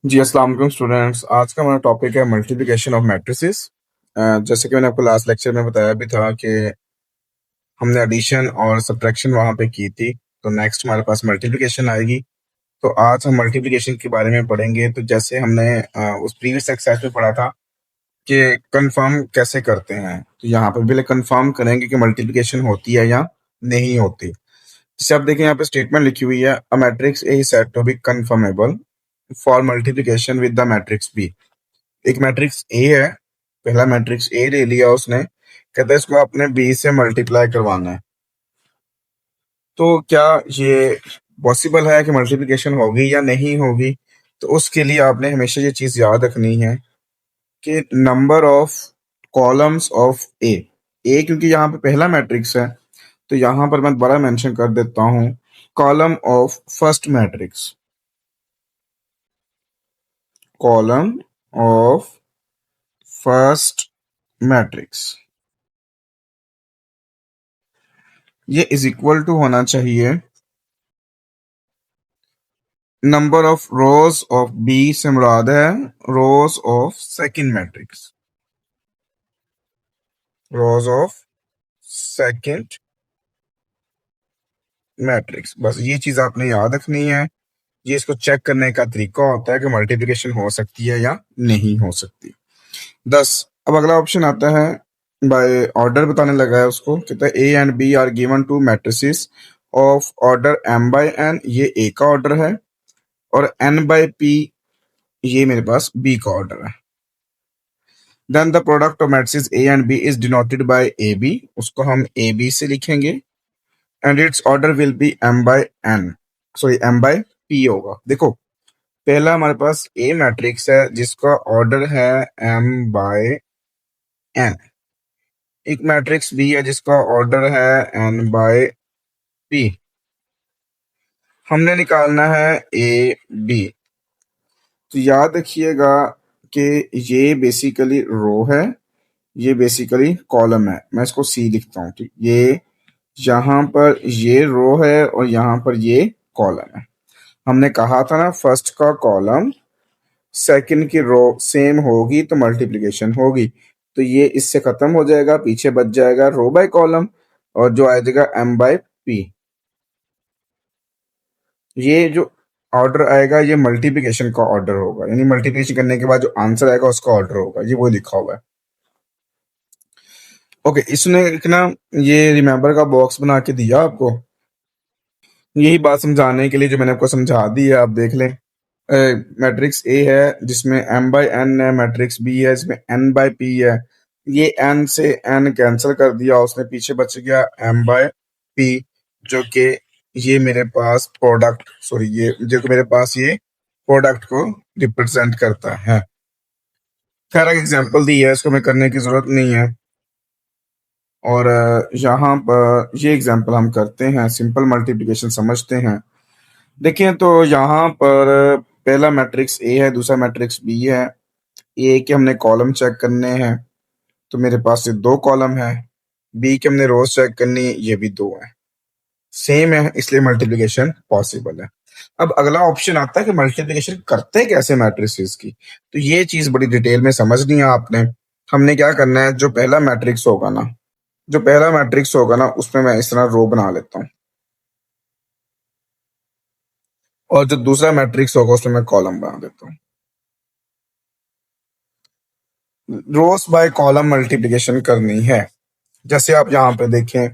जी, अस्सलाम वालेकुम स्टूडेंट्स। आज का हमारा टॉपिक है मल्टीप्लिकेशन ऑफ मैट्रिसेस। जैसे कि मैंने आपको लास्ट लेक्चर में बताया भी था कि हमने एडिशन और सब्ट्रैक्शन वहाँ पे की थी, तो नेक्स्ट हमारे पास मल्टीप्लिकेशन आएगी। तो आज हम मल्टीप्लिकेशन के बारे में पढ़ेंगे। तो जैसे हमने उस प्रीवियस एक्सरसाइज में पढ़ा था कि कंफर्म कैसे करते हैं, तो यहाँ पर पहले कंफर्म करेंगे कि मल्टीप्लिकेशन होती है या नहीं होती। जैसे आप देखें, यहाँ पे स्टेटमेंट लिखी हुई है, a matrix A is said to be conformable for multiplication with the matrix B. एक मैट्रिक्स ए है, पहला मैट्रिक्स ए ले लिया उसने, कहता है इसको आपने बी से मल्टीप्लाई करवाना है। तो क्या ये पॉसिबल है कि मल्टीप्लिकेशन होगी या नहीं होगी? तो उसके लिए आपने हमेशा ये चीज याद रखनी है कि नंबर ऑफ कॉलम्स ऑफ ए क्योंकि यहाँ पे पहला मैट्रिक्स है, तो यहाँ पर मैं दोबारा मेंशन कर देता हूँ, column of first matrix, column of first matrix, ये इज इक्वल टू होना चाहिए number of rows of B से मुराद है rows of second matrix, rows of second matrix. बस ये चीज आपने याद रखनी है। ये इसको चेक करने का तरीका होता है कि मल्टीप्लिकेशन हो सकती है या नहीं हो सकती। 10। अब अगला ऑप्शन आता है, बाय ऑर्डर बताने लगा है उसको, कहता है A and B are given two matrices of order m by n, ये ए का ऑर्डर है, और एन बाय पी ये मेरे पास बी का ऑर्डर है। Then the product of matrices A and B is denoted by A B, उसको हम ए बी से लिखेंगे, and it's order will be m by n, sorry m by p होगा। देखो, पहला हमारे पास ए मैट्रिक्स है जिसका ऑर्डर है एम बाय एन, एक मैट्रिक्स बी है जिसका ऑर्डर है एन बाय पी। हमने निकालना है ए बी। तो याद रखिएगा कि ये बेसिकली रो है, ये बेसिकली कॉलम है। मैं इसको सी लिखता हूँ, ठीक, ये यहाँ पर ये रो है और यहाँ पर ये कॉलम है। हमने कहा था ना, फर्स्ट का कॉलम सेकंड की रो सेम होगी तो मल्टीप्लिकेशन होगी। तो ये इससे खत्म हो जाएगा, पीछे बच जाएगा रो बाय कॉलम, और जो आ जाएगा एम बाय पी। ये जो ऑर्डर आएगा ये मल्टीप्लिकेशन का ऑर्डर होगा, यानी मल्टीप्लिकेशन करने के बाद जो आंसर आएगा उसका ऑर्डर होगा, ये वो लिखा हुआ है। ओके, इसने एक ना ये रिमेंबर का बॉक्स बना के दिया आपको, यही बात समझाने के लिए जो मैंने आपको समझा दी है। आप देख लें, मैट्रिक्स ए है जिसमें एम बाय एन है, मैट्रिक्स बी है जिसमें एन बाय पी है। ये एन से एन कैंसिल कर दिया उसने, पीछे बच गया एम बाय पी, जो कि ये मेरे पास प्रोडक्ट, सॉरी ये जो कि मेरे पास ये प्रोडक्ट को रिप्रेजेंट करता है। खैर, एक एग्जांपल दी है, इसको मैं करने की जरूरत नहीं है। और यहाँ पर ये एग्जांपल हम करते हैं, सिंपल मल्टीप्लिकेशन समझते हैं। देखिए, तो यहाँ पर पहला मैट्रिक्स ए है, दूसरा मैट्रिक्स बी है। ए के हमने कॉलम चेक करने हैं, तो मेरे पास ये दो कॉलम है। बी के हमने रोज चेक करनी है, ये भी दो है, सेम है, इसलिए मल्टीप्लिकेशन पॉसिबल है। अब अगला ऑप्शन आता है कि मल्टीप्लिकेशन करते कैसे मैट्रिसेस की। तो ये चीज बड़ी डिटेल में समझनी है आपने। हमने क्या करना है, जो पहला मैट्रिक्स होगा ना, जो पहला मैट्रिक्स होगा ना, उसमें मैं इस तरह रो बना लेता हूँ, और जो दूसरा मैट्रिक्स होगा उसमें मैं कॉलम बना देता हूँ। रोज बाय कॉलम मल्टीप्लिकेशन करनी है। जैसे आप यहाँ पे देखें,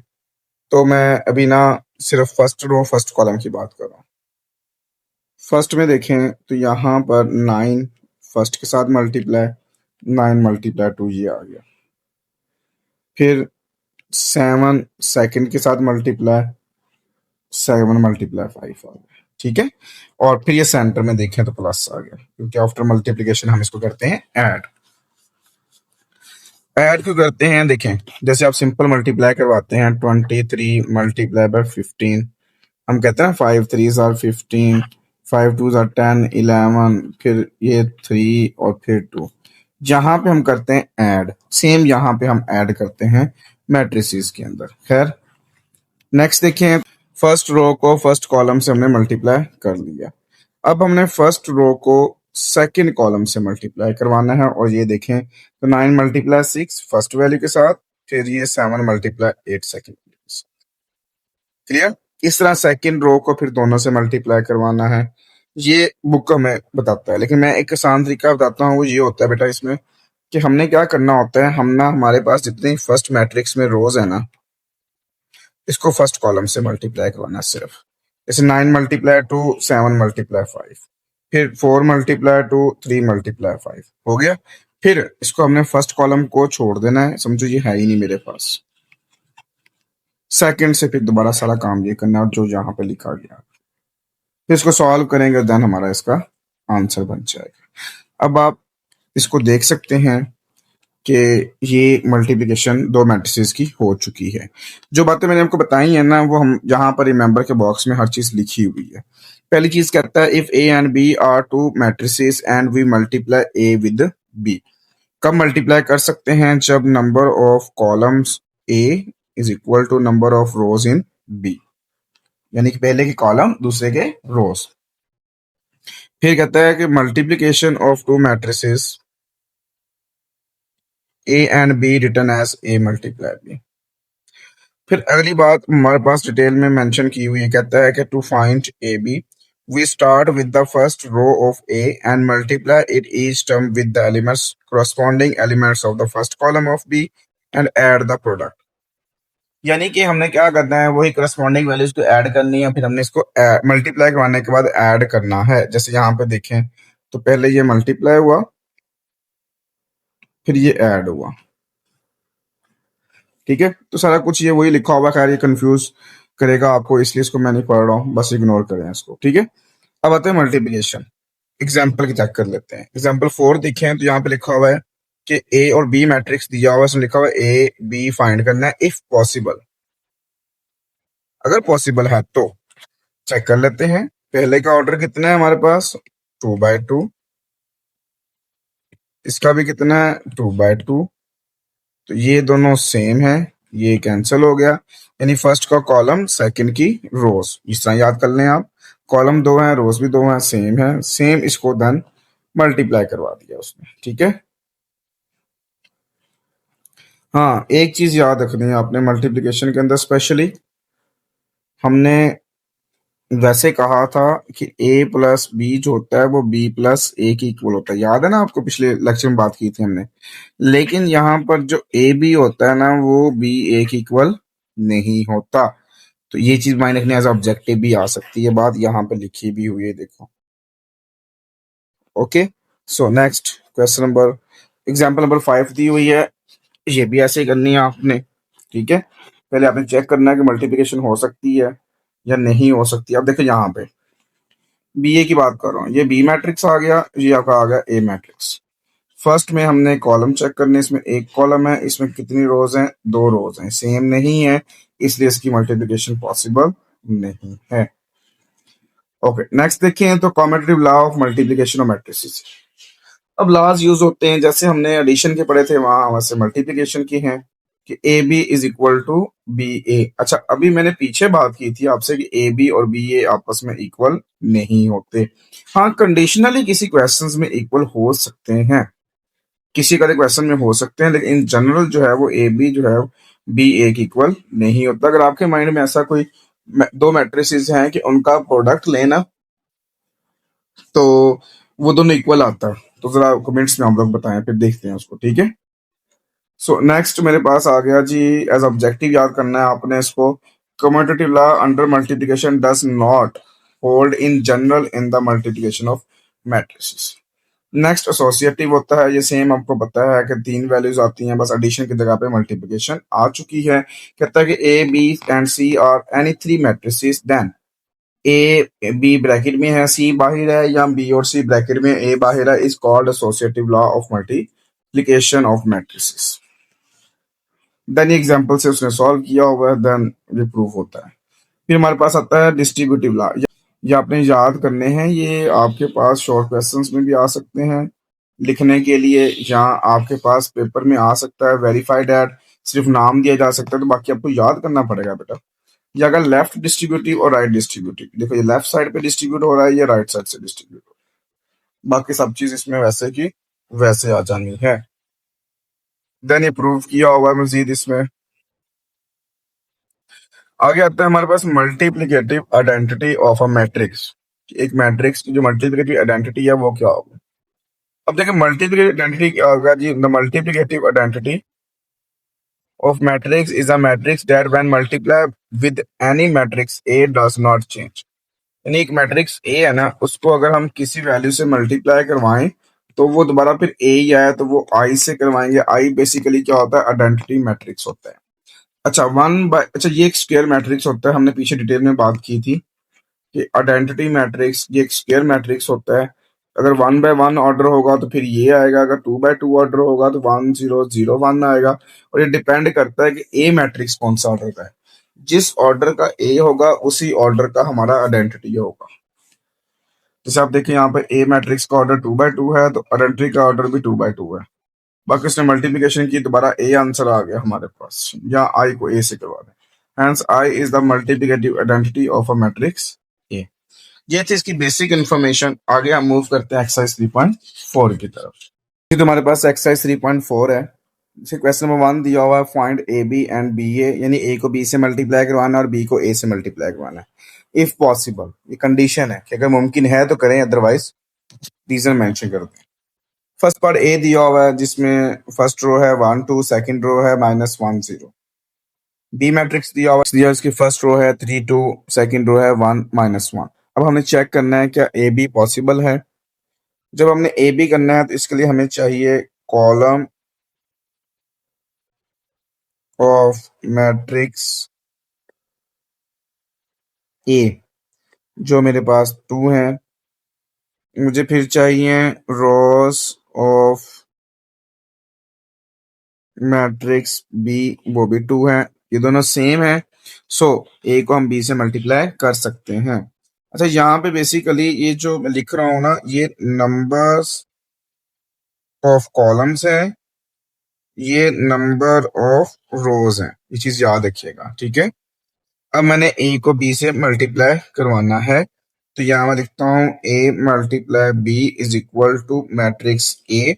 तो मैं अभी ना सिर्फ फर्स्ट रो फर्स्ट कॉलम की बात कर रहा हूँ। फर्स्ट में देखें तो यहाँ पर 9 फर्स्ट के साथ मल्टीप्लाई, 9 मल्टीप्लाई 2 ये आ गया। फिर 7 सेकंड के साथ मल्टीप्लाई, 7 मल्टीप्लाई 5 आ गया, ठीक है। और फिर ये सेंटर में देखें तो प्लस आ गया, क्योंकि आफ्टर मल्टीप्लिकेशन हम इसको करते हैं ऐड। ऐड क्यों करते हैं, देखें, जैसे आप सिंपल मल्टीप्लाई करवाते हैं, 23 मल्टीप्लाई बाय 15, हम कहते हैं 5 3s आर 15, 5 2s आर 10 11, फिर ये 3 और फिर 2। जहां पे हम करते हैं ऐड, सेम यहाँ पे हम ऐड करते हैं मैट्रिसेस के अंदर। खैर, नेक्स्ट देखें, फर्स्ट रो को फर्स्ट कॉलम से हमने मल्टीप्लाई कर लिया। अब हमने फर्स्ट रो को सेकंड कॉलम से मल्टीप्लाई करवाना है। और ये देखें तो 9 मल्टीप्लाई 6 फर्स्ट वैल्यू के साथ, फिर ये 7 मल्टीप्लाई 8 सेकंड वैल्यू के साथ। क्लियर? इस तरह सेकंड रो को फिर दोनों से मल्टीप्लाई करवाना है। ये बुक हमें बताता है, लेकिन मैं एक आसान तरीका बताता हूँ। वो ये होता है बेटा इसमें कि हमने क्या करना होता है, हम ना हमारे पास जितनी फर्स्ट मैट्रिक्स में रोज है ना, इसको फर्स्ट कॉलम से मल्टीप्लाई करवाना है सिर्फ। जैसे 9 मल्टीप्लाई टू 7 मल्टीप्लाई 5, फिर 4 मल्टीप्लाई टू 3 मल्टीप्लाई 5 हो गया। फिर इसको हमने फर्स्ट कॉलम को छोड़ देना है, समझो ये है ही नहीं मेरे पास। सेकंड से फिर दोबारा सारा काम ये करना है जो यहाँ पे लिखा गया, फिर इसको सॉल्व करेंगे, देन हमारा इसका आंसर बन जाएगा। अब आप इसको देख सकते हैं कि ये मल्टीप्लिकेशन दो मैट्रिसेस की हो चुकी है। जो बातें मैंने आपको बताई है ना, वो हम यहाँ पर रिमेंबर के बॉक्स में हर चीज लिखी हुई है। पहली चीज कहता है if A and B are two matrices and we multiply A with B. कब मल्टीप्लाई कर सकते हैं? जब number of columns A is equal to number of rows in B, यानी कि पहले के कॉलम दूसरे के रोज। फिर कहता है कि multiplication of two matrices A and B return as A multiply B. फिर अगली बात हमारे पास डिटेल में मेंशन की हुई है, कहता है कि to find A B we start with the first row of A and multiply it each term with the elements corresponding elements of the first column of B and add the product. यानी कि हमने क्या करना है, वही corresponding values को add करनी है, फिर हमने इसको मल्टीप्लाई करवाने के बाद ऐड करना है। जैसे यहाँ पे देखें तो पहले ये मल्टीप्लाई हुआ, फिर ये ऐड हुआ। ठीक है, तो सारा कुछ ये वही लिखा हुआ, खैर ये कंफ्यूज करेगा आपको, इसलिए इसको मैं नहीं पढ़ रहा हूँ, बस इग्नोर करें इसको। ठीक है, अब आते हैं मल्टीप्लिकेशन। एग्जाम्पल की चेक कर लेते हैं। एग्जाम्पल 4 देखें तो यहाँ पे लिखा हुआ है कि ए और बी मैट्रिक्स दिया हुआ है, इसमें लिखा हुआ है ए बी फाइंड करना है इफ पॉसिबल। अगर पॉसिबल है तो चेक कर लेते हैं। पहले का ऑर्डर कितना है हमारे पास? 2/2। इसका भी कितना है? 2/2। तो ये दोनों सेम है, ये कैंसिल हो गया, यानी फर्स्ट का कॉलम सेकंड की रोज। इस तरह याद कर लें आप, कॉलम दो हैं रोज भी दो हैं, सेम है, सेम इसको देन मल्टीप्लाई करवा दिया उसने। ठीक है, हाँ एक चीज याद रखनी है आपने मल्टीप्लिकेशन के अंदर स्पेशली, हमने वैसे कहा था कि a प्लस बी जो होता है वो b प्लस ए की इक्वल होता है, याद है ना आपको? पिछले लेक्चर में बात की थी हमने। लेकिन यहाँ पर जो ए बी होता है ना, वो बी ए की इक्वल नहीं होता। तो ये चीज माइंड रखने, एज ऑब्जेक्टिव भी आ सकती है बात, यहाँ पे लिखी भी हुई है, देखो। Okay, so next question number, example number 5 दी हुई है, ये भी ऐसे ही करनी है आपने। ठीक है, पहले आपने चेक करना है कि मल्टीप्लिकेशन हो सकती है या नहीं हो सकती। अब देखो यहाँ पे बी ए की बात कर रहा हूँ, ये बी मैट्रिक्स आ गया, ये आपका आ गया ए मैट्रिक्स। फर्स्ट में हमने कॉलम चेक करने, इसमें एक कॉलम है, इसमें कितनी रोज हैं? 2 रोज हैं, सेम नहीं है, इसलिए इसकी मल्टीप्लिकेशन पॉसिबल नहीं है। ओके, नेक्स्ट देखें तो commutative law of multiplication of matrices. अब लॉज यूज होते हैं, जैसे हमने एडिशन के पढ़े थे वहां वैसे मल्टीप्लिकेशन की हैं कि A B is equal to B A. अच्छा, अभी मैंने पीछे बात की थी आपसे कि ए बी और बी ए आपस में इक्वल नहीं होते। हाँ, कंडीशनली किसी क्वेश्चंस में इक्वल हो सकते हैं, किसी का क्वेश्चन में हो सकते हैं, लेकिन इन जनरल जो है वो ए बी जो है बी ए की इक्वल नहीं होता। अगर आपके माइंड में ऐसा कोई दो मैट्रिसेस हैं कि उनका प्रोडक्ट लेना तो वो दोनों इक्वल आता है, तो जरा कमेंट्स में हम लोग बताएं, फिर देखते हैं उसको। ठीक है, सो नेक्स्ट मेरे पास आ गया जी, एज ऑब्जेक्टिव याद करना है आपने इसको। Commutative law under multiplication does not hold in general in the multiplication of matrices. Next associative होता है, ये सेम आपको पता है कि 3 वैल्यूज आती हैं, बस एडिशन की जगह पे मल्टीप्लिकेशन आ चुकी है। कहता है कि A B and C are any 3 matrices then A B bracket में है, सी बाहर है, या बी और सी ब्रैकेट में ए बाहर है, is called associative law of multiplication of matrices. Then example से उसने सॉल्व किया हुआ है, देन ये प्रूफ होता है। फिर हमारे पास आता है डिस्ट्रीब्यूटिव लॉ, ये आपने याद करने हैं, ये आपके पास शॉर्ट क्वेश्चंस में भी आ सकते हैं लिखने के लिए, जहाँ आपके पास पेपर में आ सकता है वेरीफाइड एट, सिर्फ नाम दिया जा सकता है, तो बाकी आपको याद करना पड़ेगा बेटा। ये अगर लेफ्ट डिस्ट्रीब्यूटिव और राइट डिस्ट्रीब्यूटिव, देखो ये लेफ्ट साइड पे डिस्ट्रीब्यूट हो रहा है, ये राइट साइड से डिस्ट्रीब्यूट हो बाकी सब चीज इसमें वैसे की वैसे आ जानी है। देन ये प्रूव किया हुआ है मजीद इसमें। आगे आता है हमारे पास multiplicative identity of a matrix. एक मैट्रिक्स की जो मल्टीप्लिकेटिव आइडेंटिटी है वो क्या होगी। अब देखिए मल्टीप्लिकेटिव आइडेंटिटी क्या होगा जी। The multiplicative identity of matrix is a matrix that when multiplied with any matrix A does not change। यानी एक मैट्रिक्स ए है ना, उसको अगर हम किसी वैल्यू से मल्टीप्लाई करवाएं तो वो दोबारा फिर ए ही आया तो वो आई से करवाएंगे। आई बेसिकली क्या होता है, आइडेंटिटी मैट्रिक्स होता है। अच्छा अच्छा ये एक स्क्वायर मैट्रिक्स होता है, हमने पीछे डिटेल में बात की थी कि आइडेंटिटी मैट्रिक्स ये एक स्क्वायर मैट्रिक्स होता है। अगर 1/1 ऑर्डर होगा तो फिर ये आएगा, अगर 2/2 ऑर्डर होगा तो 1 0 0 1 आएगा। और ये डिपेंड करता है कि ए मैट्रिक्स कौन सा ऑर्डर का है। जिस ऑर्डर का ए होगा उसी ऑर्डर का हमारा आइडेंटिटी होगा। जैसे आप देखिए यहाँ पे ए मैट्रिक्स का ऑर्डर 2/2 है तो आइडेंटिटी का ऑर्डर भी 2/2 है। बाकी उसने मल्टीप्लिकेशन की, दोबारा ए आंसर आ गया हमारे पास, या आई को ए से करवा दें। Hence I is the multiplicative identity of a matrix ए। ये थी इसकी बेसिक इन्फॉर्मेशन। आगे हम मूव करते हैं एक्सरसाइज 3.4 की तरफ। ये तो हमारे पास एक्सरसाइज 3.4 है। जैसे क्वेश्चन नंबर 1 दिया हुआ है, find A B and B A, यानी ए को बी से मल्टीप्लाई करवाना और बी को ए से मल्टीप्लाई करवाना है। इफ पॉसिबल, ये कंडीशन है कि अगर मुमकिन है तो करें, अदरवाइज रीजन मेंशन कर दें। फर्स्ट पार्ट ए दिया हुआ है जिसमें फर्स्ट रो है 1 2, सेकंड रो है -1 0। बी मैट्रिक्स दिया हुआ है, इसकी फर्स्ट रो है 3 2, सेकंड रो है 1 -1। अब हमें चेक करना है क्या ए बी पॉसिबल है। जब हमने ए बी करना है तो इसके लिए हमें चाहिए कॉलम ऑफ मैट्रिक्स ए, जो मेरे पास 2 है। मुझे फिर चाहिए रोज ऑफ मैट्रिक्स बी, वो भी 2 है। ये दोनों सेम है, सो ए को हम बी से मल्टीप्लाई कर सकते हैं। अच्छा यहाँ पे बेसिकली ये जो मैं लिख रहा हूँ ना, ये नंबर्स ऑफ कॉलम्स है, ये नंबर ऑफ रोज है, ये चीज याद रखिएगा, ठीक है। अब मैंने ए को बी से मल्टीप्लाई करवाना है तो यहाँ मैं लिखता हूँ A multiply B is equal to matrix A,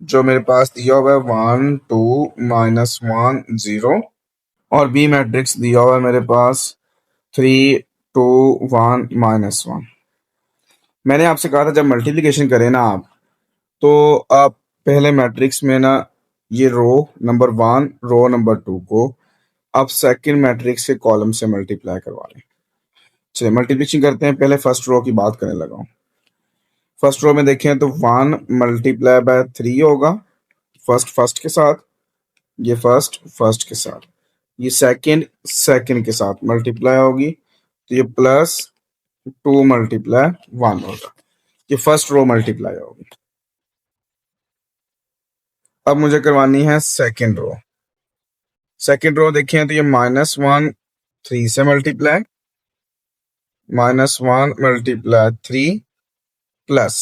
जो मेरे पास दिया हुआ है 1 2 -1 0, और बी मैट्रिक्स दिया हुआ है मेरे पास 3 2 1 -1। मैंने आपसे कहा था जब मल्टीप्लिकेशन करें ना आप, तो आप पहले मैट्रिक्स में ना ये रो नंबर 1 रो नंबर 2 को आप सेकंड मैट्रिक्स के कॉलम से मल्टीप्लाई करवा लें। चलिए मल्टीप्लिकेशन करते हैं। पहले फर्स्ट रो की बात करने लगा हूँ। फर्स्ट रो में देखें तो 1 मल्टीप्लाई बाय 3 होगा, फर्स्ट के साथ, ये फर्स्ट के साथ, ये सेकंड के साथ मल्टीप्लाई होगी तो ये +2 मल्टीप्लाई 1 होगा। ये फर्स्ट रो मल्टीप्लाई होगी। अब मुझे करवानी है सेकंड रो। सेकंड रो देखें तो ये -1 3 से मल्टीप्लाई, -1 मल्टीप्लाई 3 प्लस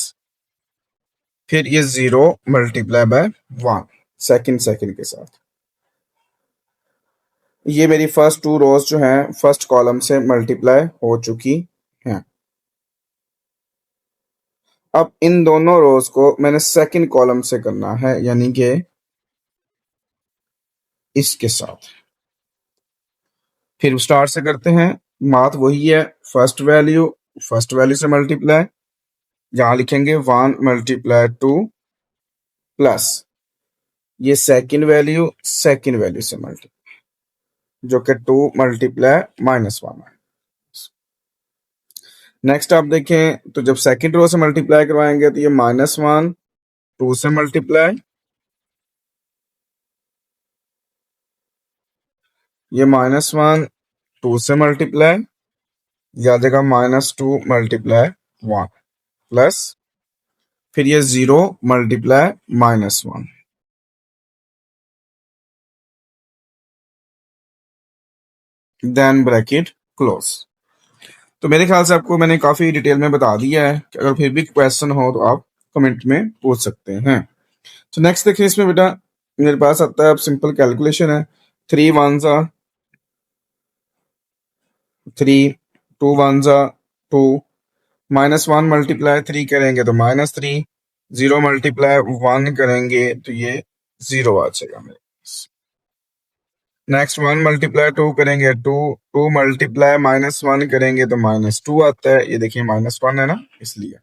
फिर ये 0 मल्टीप्लाई बाय 1 सेकंड के साथ। ये मेरी फर्स्ट 2 रोज जो हैं फर्स्ट कॉलम से मल्टीप्लाई हो चुकी हैं। अब इन दोनों रोज को मैंने सेकंड कॉलम से करना है, यानी कि इसके साथ। फिर स्टार्ट से करते हैं, मात वही है, फर्स्ट वैल्यू से मल्टीप्लाई, यहां लिखेंगे 1 मल्टीप्लाई 2 प्लस ये सेकंड वैल्यू से मल्टीप्लाई, जो कि 2 मल्टीप्लाई -1 है। नेक्स्ट आप देखें तो जब सेकंड रो से मल्टीप्लाई करवाएंगे तो ये -1 2 से मल्टीप्लाई, ये -1 2 से मल्टीप्लाई, या देगा -2 मल्टीप्लाई 1 प्लस फिर ये 0 मल्टीप्लाई -1, देन ब्रैकेट क्लोज। तो मेरे ख्याल से आपको मैंने काफी डिटेल में बता दिया है कि अगर फिर भी क्वेश्चन हो तो आप कमेंट में पूछ सकते हैं। तो नेक्स्ट देखिए इसमें बेटा मेरे पास आता है, अब सिंपल कैलकुलेशन है। 3 1s are 3, 2 1s are 2, -1 multiply 3 करेंगे तो -3, 0 मल्टीप्लाई 1 करेंगे तो ये 0 आ जाएगा मेरे पास। नेक्स्ट 1 मल्टीप्लाई 2 करेंगे 2, 2 मल्टीप्लाई -1 करेंगे तो -2 आता है, ये देखिए -1 है ना, इसलिए।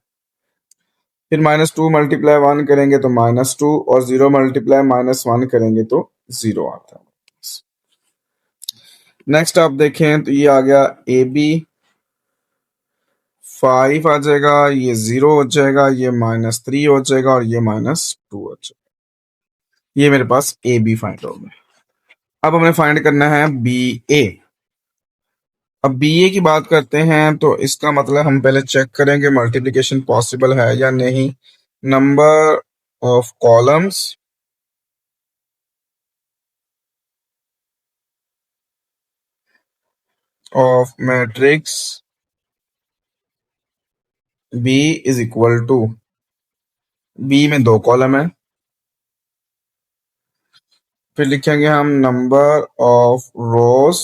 फिर -2 मल्टीप्लाई 1 करेंगे तो -2 और 0 मल्टीप्लाई -1 करेंगे तो 0 आता है। नेक्स्ट आप देखें तो ये आ गया ए बी 5 आ जाएगा, ये 0 हो जाएगा, ये -3 हो जाएगा और ये -2 हो जाएगा। ये मेरे पास ए बी फाइंड हो गया। अब हमें फाइंड करना है बी ए। अब बी ए की बात करते हैं तो इसका मतलब हम पहले चेक करेंगे मल्टीप्लिकेशन पॉसिबल है या नहीं। Number of columns of matrix B is equal to, B में 2 कॉलम है, फिर लिखेंगे हम number of rows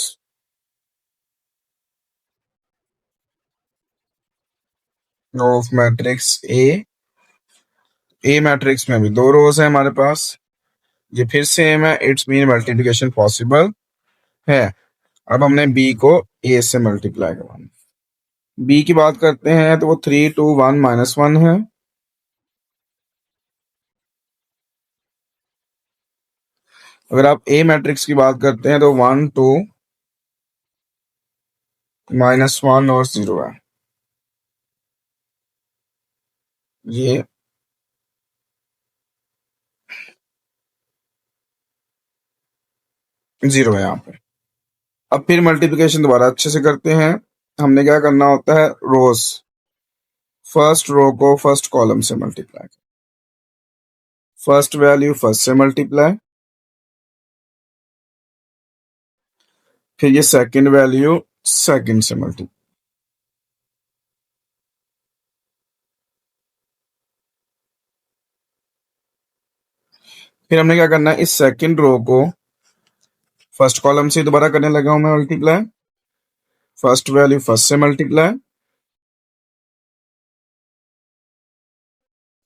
of matrix A matrix में भी 2 रोज है हमारे पास, ये फिर सेम है, इट्स मीन मल्टीप्लिकेशन पॉसिबल है। अब हमने बी को ए से मल्टीप्लाई करवाना। बी की बात करते हैं तो वो 3 2 1 -1 है। अगर आप ए मैट्रिक्स की बात करते हैं तो 1 2 -1 और 0 है, ये 0 है यहाँ पे। अब फिर मल्टीप्लिकेशन दोबारा अच्छे से करते हैं। हमने क्या करना होता है, रोज, फर्स्ट रो को फर्स्ट कॉलम से मल्टीप्लाई, फर्स्ट वैल्यू फर्स्ट से मल्टीप्लाई, फिर ये सेकंड वैल्यू सेकंड से मल्टीप्लाई। फिर हमने क्या करना है, इस सेकंड रो को फर्स्ट कॉलम से दोबारा करने लगा हूं मैं मल्टीप्लाई, फर्स्ट वैल्यू फर्स्ट से मल्टीप्लाई,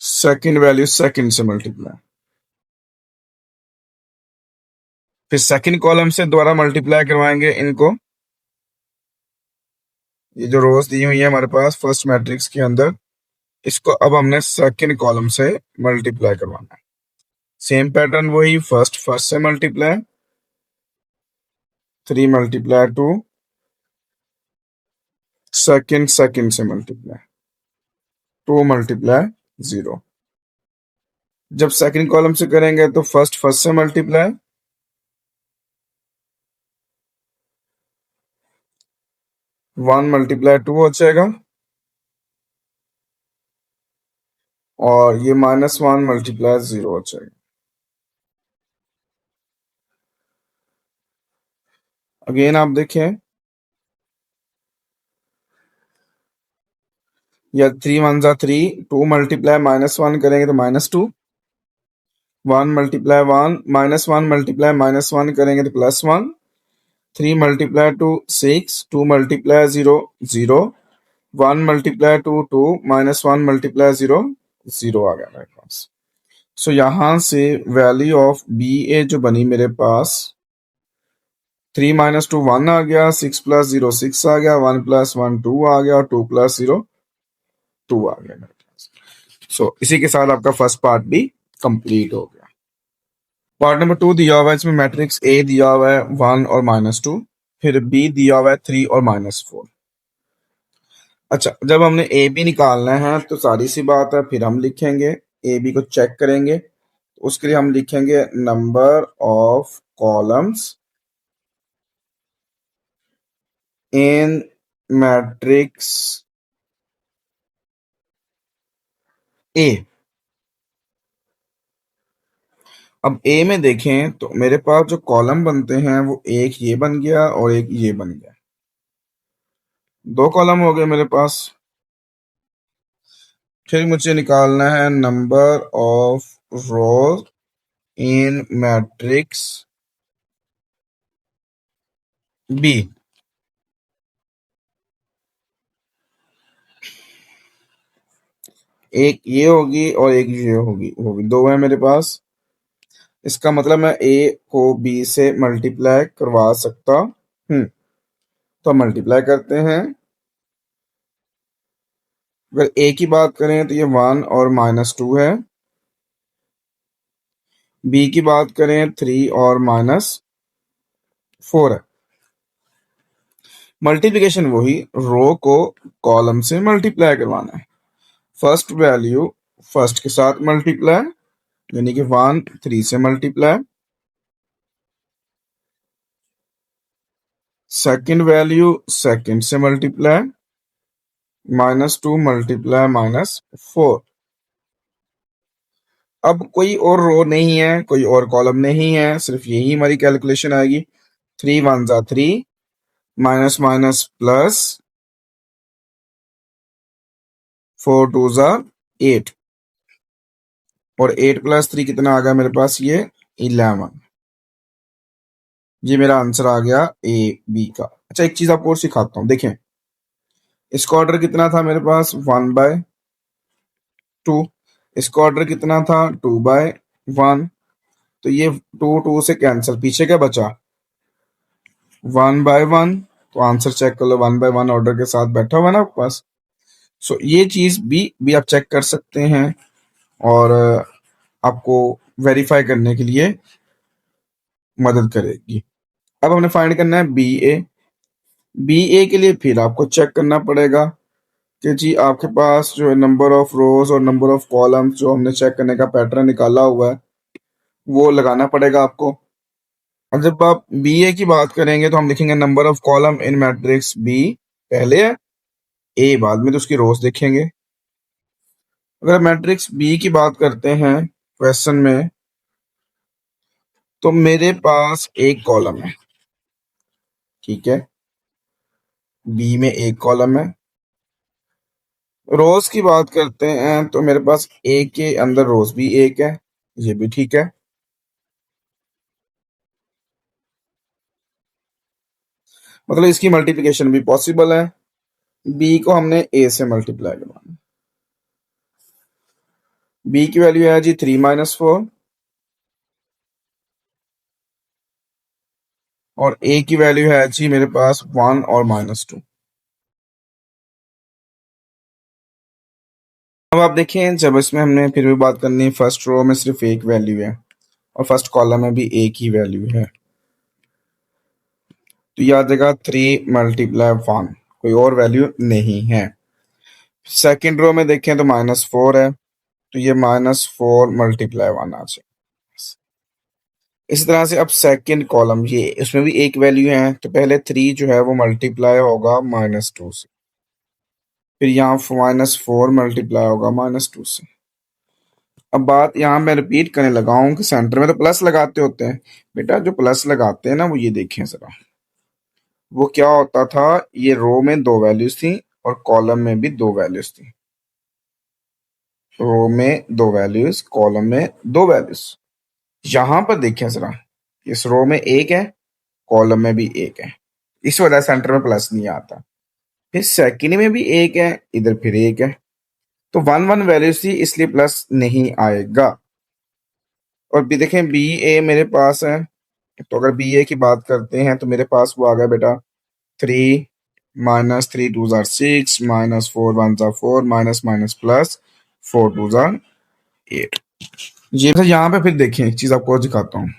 सेकंड वैल्यू सेकंड से मल्टीप्लाई, फिर सेकंड कॉलम से दोबारा मल्टीप्लाई करवाएंगे इनको, ये जो रोज दी हुई है हमारे पास फर्स्ट मैट्रिक्स के अंदर, इसको अब हमने सेकंड कॉलम से मल्टीप्लाई करवाना है। सेम पैटर्न वही, फर्स्ट फर्स्ट से मल्टीप्लाई, 3 मल्टीप्लाई 2, सेकंड सेकंड से मल्टीप्लाई, 2 मल्टीप्लाई 0। जब सेकंड कॉलम से करेंगे तो फर्स्ट फर्स्ट से मल्टीप्लाई, 1 मल्टीप्लाई 2 हो जाएगा और ये -1 मल्टीप्लाई 0 हो जाएगा। अगेन आप देखें, या 3 1 जा 3, 2 मल्टीप्लाई -1 करेंगे तो -2, 1 मल्टीप्लाई 1 -1 मल्टीप्लाई -1 करेंगे तो +1, 3 मल्टीप्लाई 2 6, 2 मल्टीप्लाई 0 0, 1 मल्टीप्लाई 2 2, -1 मल्टीप्लाई 0 0 आ गया मेरे पास। सो यहां से वैल्यू ऑफ बी ए जो बनी मेरे पास, 3 -2 1 आ गया, 6 + 0 6 आ गया, 1 + 1 2 आ गया और 2 + 0 2 आ गया मेरे पास। सो इसी के साथ आपका फर्स्ट पार्ट भी कंप्लीट हो गया। पार्ट नंबर 2 दिया हुआ है, इसमें मैट्रिक्स ए दिया हुआ है 1 और -2, फिर बी दिया हुआ है 3 और -4। अच्छा, जब हमने ए बी निकालना है तो सारी सी बात है, फिर हम लिखेंगे ए बी को चेक करेंगे, उसके लिए हम लिखेंगे number of columns in matrix ए। अब ए में देखें तो मेरे पास जो कॉलम बनते हैं वो एक ये बन गया और एक ये बन गया, 2 कॉलम हो गए मेरे पास। फिर मुझे निकालना है number of rows in matrix B. एक ये होगी और एक ये होगी होगी, दो है मेरे पास। इसका मतलब मैं ए को बी से मल्टीप्लाई करवा सकता हूँ। तो मल्टीप्लाई करते हैं। अगर ए की बात करें तो ये 1 और -2 है। बी की बात करें 3 और -4 है। मल्टीप्लिकेशन वही, रो को कॉलम से मल्टीप्लाई करवाना है। फर्स्ट वैल्यू फर्स्ट के साथ मल्टीप्लाई, यानी कि 3 से मल्टीप्लाई। सेकंड वैल्यू सेकंड से मल्टीप्लाई, -2 मल्टीप्लाई -4। अब कोई और रो नहीं है, कोई और कॉलम नहीं है, सिर्फ यही हमारी कैलकुलेशन आएगी। 3 × 1 = 3, माइनस माइनस प्लस, 4 × 2 = 8, और 8 + 3 कितना आ गया मेरे पास, ये 11। ये मेरा आंसर आ गया ए बी का। अच्छा, एक चीज आपको और सिखाता हूँ, देखें। इसका ऑर्डर कितना था मेरे पास, 1/2। इसका ऑर्डर कितना था, 2/1। तो ये 2 से कैंसिल, पीछे क्या बचा, 1/1। तो आंसर चेक कर लो, 1/1 ऑर्डर के साथ बैठा हुआ है ना आपके पास। सो ये चीज भी आप चेक कर सकते हैं, और आपको वेरीफाई करने के लिए मदद करेगी। अब हमने फाइंड करना है बी ए। बी ए के लिए फिर आपको चेक करना पड़ेगा कि जी आपके पास जो है नंबर ऑफ रोज और नंबर ऑफ कॉलम्स, जो हमने चेक करने का पैटर्न निकाला हुआ है, वो लगाना पड़ेगा आपको। और जब आप बी ए की बात करेंगे तो हम लिखेंगे number of column in matrix B पहले है, ए बाद में, तो उसकी रोज देखेंगे। अगर मैट्रिक्स बी की बात करते हैं क्वेश्चन में, तो मेरे पास एक कॉलम है, ठीक है, बी में एक कॉलम है। रोज की बात करते हैं तो मेरे पास ए के अंदर रोज भी एक है, ये भी ठीक है। मतलब इसकी मल्टीप्लिकेशन भी पॉसिबल है। बी को हमने ए से मल्टीप्लाई करवाना। बी की वैल्यू है जी 3 - 4, और ए की वैल्यू है जी मेरे पास 1 और -2। अब आप देखें, जब इसमें हमने फिर भी बात करनी है, फर्स्ट रो में सिर्फ एक वैल्यू है और फर्स्ट कॉलम में भी एक ही वैल्यू है, तो ये आ जाएगा 3 × 1, कोई और वैल्यू नहीं है। सेकेंड रो में देखें तो -4 है, तो ये -4 × 1 आ जाए। इसी तरह से अब सेकंड कॉलम, ये इसमें भी एक वैल्यू है, तो पहले 3 जो है वो मल्टीप्लाई होगा -2 से, फिर यहाँ -4 मल्टीप्लाई होगा -2 से। अब बात यहाँ मैं रिपीट करने लगा हूँ कि सेंटर में तो प्लस लगाते होते हैं। बेटा जो प्लस लगाते हैं ना, वो ये देखें जरा, वो क्या होता था, ये रो में 2 वैल्यूज थी और कॉलम में भी 2 वैल्यूज थी। रो में 2 वैल्यूज, कॉलम में 2 वैल्यूज। यहां पर देखें जरा, इस रो में एक है, कॉलम में भी एक है, इस वजह से सेंटर में प्लस नहीं आता। फिर सेकंड में भी एक है, इधर फिर एक है, तो 1 1 वैल्यूज थी, इसलिए प्लस नहीं आएगा। और भी देखें, बी ए मेरे पास है, तो अगर बी ए की बात करते हैं तो मेरे पास वो आ गया बेटा 3 -3 × 2 = 6, -4 × 1 = 4, माइनस माइनस प्लस 4 × 2 = 8। ये यहाँ पे फिर देखें, एक चीज आपको और दिखाता हूँ।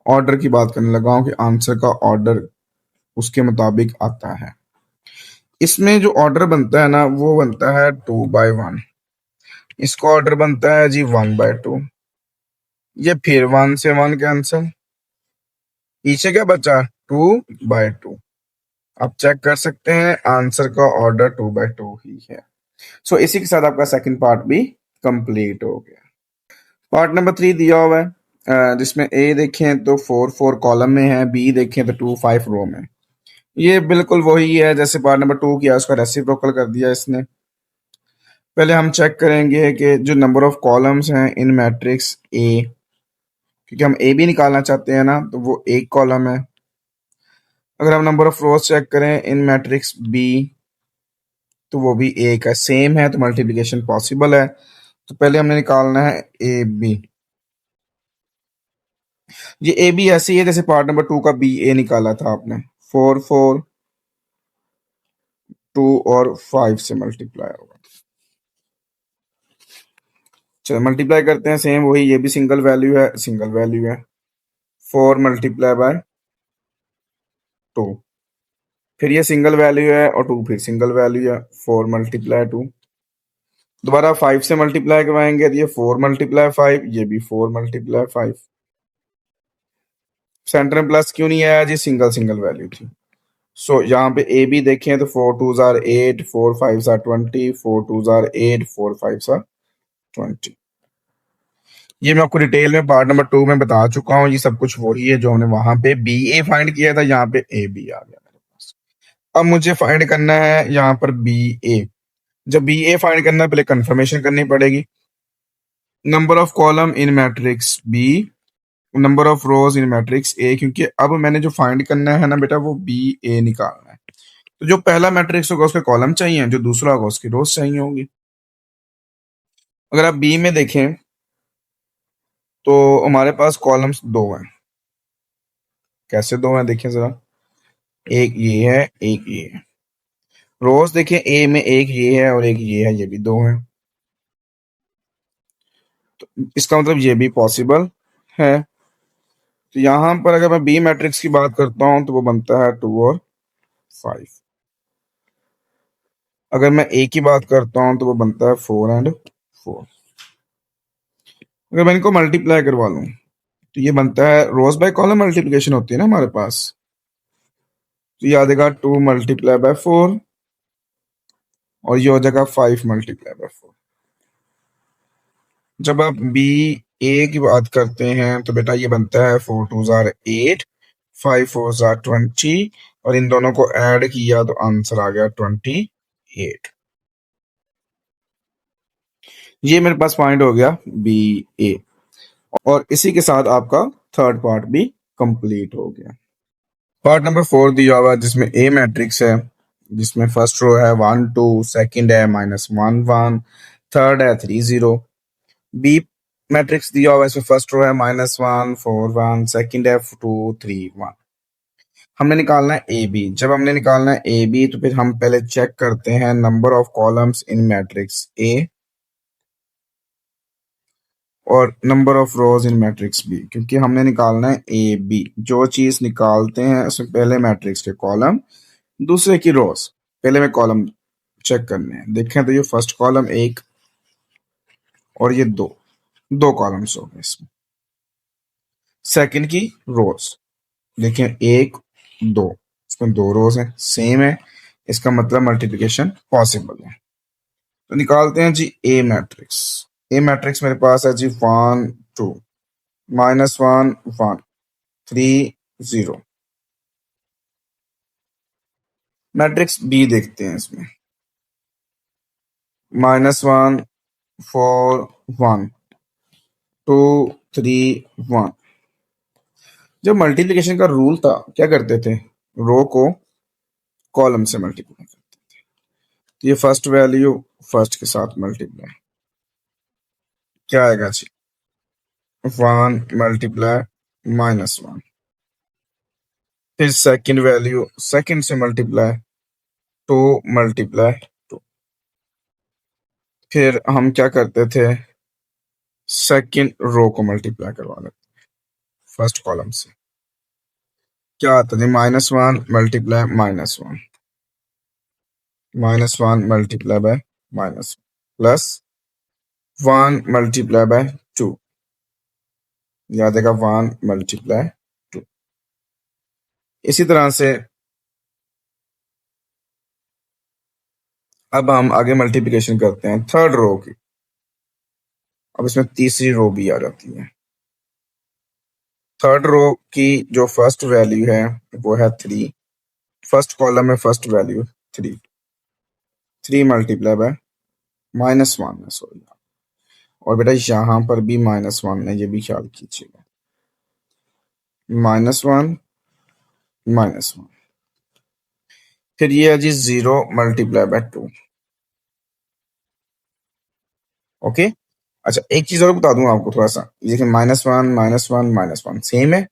ऑर्डर की बात करने लगा हूँ कि आंसर का ऑर्डर उसके मुताबिक आता है। इसमें जो ऑर्डर बनता है ना, वो बनता है 2/1। इसका ऑर्डर बनता है जी 1/2। ये फिर 1 से 1 कैंसिल, पीछे क्या बचा, 2/2। आप चेक कर सकते हैं, आंसर का ऑर्डर 2/2 ही है। सो इसी के साथ आपका सेकंड पार्ट भी कंप्लीट हो गया। पार्ट नंबर 3 दिया हुआ है, जिसमें ए देखें तो 4 कॉलम में है, बी देखें तो 2 5 रो में। ये बिल्कुल वही है जैसे पार्ट नंबर 2 किया, उसका रेसिप्रोकल कर दिया इसने। पहले हम चेक करेंगे कि जो नंबर ऑफ कॉलम्स हैं इन मैट्रिक्स ए, क्योंकि हम ए भी निकालना चाहते हैं ना, तो वो एक कॉलम है। अगर हम नंबर ऑफ रोज चेक करें इन मैट्रिक्स बी, तो वो भी ए का सेम है, तो मल्टीप्लिकेशन पॉसिबल है। तो पहले हमने निकालना है ए बी। ये ए बी ऐसे ही है जैसे पार्ट नंबर 2 का बी ए निकाला था आपने। 4 4 2 और 5 से मल्टीप्लाई होगा। चलो मल्टीप्लाई करते हैं, सेम वही, ये भी सिंगल वैल्यू है, सिंगल वैल्यू है। 4 मल्टीप्लाई बाय 2, फिर ये सिंगल वैल्यू है और 2 फिर सिंगल वैल्यू है। 4 मल्टीप्लाई 2, दोबारा 5 से मल्टीप्लाई करवाएंगे तो ये 4 मल्टीप्लाई 5, ये भी 4 मल्टीप्लाई 5। सेंटर में प्लस क्यों नहीं आया जी, सिंगल सिंगल वैल्यू थी। सो यहाँ पे ए बी देखें तो 4 2 जार 8, 4 5 जार 20, 4 2 जार 8, 4 5 जार 20। ये मैं आपको डिटेल में पार्ट नंबर 2 में बता चुका हूँ। ये सब कुछ वही है जो हमने वहां पे बी ए फाइंड किया था, यहाँ पे ए बी आ गया मेरे पास। अब मुझे फाइंड करना है यहाँ पर बी ए। जब बी ए फाइंड करना है, पहले कंफर्मेशन करनी पड़ेगी। Number of column in matrix B, number of rows in matrix A, क्योंकि अब मैंने जो फाइंड करना है ना बेटा, वो बी ए निकालना है। तो जो पहला मैट्रिक्स होगा उसके कॉलम चाहिए, जो दूसरा होगा उसकी रोज चाहिए होगी। अगर आप बी में देखें तो हमारे पास कॉलम्स दो हैं। कैसे दो हैं देखें जरा, एक ये है, एक ये है। रोज देखें, ए में एक ये है और एक ये है, ये भी दो हैं। तो इसका मतलब ये भी पॉसिबल है। तो यहां पर अगर मैं बी मैट्रिक्स की बात करता हूं तो वो बनता है 2 और 5। अगर मैं ए की बात करता हूं तो वो बनता है 4 एंड 4। अगर मैं इनको मल्टीप्लाई करवा लूं तो ये बनता है, रोज बाय कॉलम मल्टीप्लिकेशन होती है ना हमारे पास, तो ये आ जाएगा 2 मल्टीप्लाई बाय 4 और ये हो जाएगा 5 मल्टीप्लाई बाय 4। जब आप बी ए की बात करते हैं तो बेटा ये बनता है 4 2 जार 8, 5 4 जार 20 और इन दोनों को ऐड किया तो आंसर आ गया 28। ये मेरे पास पॉइंट हो गया बी ए, और इसी के साथ आपका थर्ड पार्ट भी कंप्लीट हो गया। पार्ट नंबर 4 दिया हुआ है जिसमें ए मैट्रिक्स है, जिसमें फर्स्ट रो है 1 2, सेकंड है -1 1, थर्ड है 3 0। बी मैट्रिक्स दिया हुआ है, इसमें फर्स्ट रो है -1 4 1, सेकंड है 2 3 1। हमने निकालना है ए बी। जब हमने निकालना है ए बी तो फिर हम पहले चेक करते हैं number of columns in matrix A और number of rows in matrix B, क्योंकि हमने निकालना है ए बी। जो चीज निकालते हैं उसमें पहले मैट्रिक्स के कॉलम, दूसरे की रोज। पहले में कॉलम चेक करने हैं, देखें तो ये फर्स्ट कॉलम एक और ये दो, दो कॉलम्स हो गए इसमें। सेकंड की रोज देखें, एक दो, इसमें दो रोज हैं, सेम है, इसका मतलब मल्टीप्लिकेशन पॉसिबल है। तो निकालते हैं जी ए मैट्रिक्स। ए मैट्रिक्स मेरे पास है जी 1 2, -1 1, 3 0। मैट्रिक्स बी देखते हैं, इसमें -1 4 1 2 3 1। जब मल्टीप्लिकेशन का रूल था क्या करते थे, रो को कॉलम से मल्टीप्लाई करते। तो ये फर्स्ट वैल्यू फर्स्ट के साथ मल्टीप्लाई, क्या आएगा जी, 1 मल्टीप्लाई -1। फिर सेकंड वैल्यू सेकंड से मल्टीप्लाई, 2 मल्टीप्लाई 2। फिर हम क्या करते थे, सेकंड रो को मल्टीप्लाई करवा लेते फर्स्ट कॉलम से। क्या आता है, -1 multiply -1, -1 multiply bye minus, plus 1 multiply by 2, याद आएगा 1 मल्टीप्लाई 2। इसी तरह से अब हम आगे मल्टीप्लिकेशन करते हैं थर्ड रो की। अब इसमें तीसरी रो भी आ जाती है। थर्ड रो की जो फर्स्ट वैल्यू है वो है 3, फर्स्ट कॉलम में फर्स्ट वैल्यू 3, 3 मल्टीप्लाई बाय -1 है, सॉरी। और बेटा यहाँ पर भी -1 है, ये भी ख्याल कीजिएगा, -1 -1। फिर ये है जी 0 मल्टीप्लाई बाय 2, ओके। अच्छा, एक चीज और बता दूं आपको थोड़ा सा, देखिए -1 -1 -1 सेम है,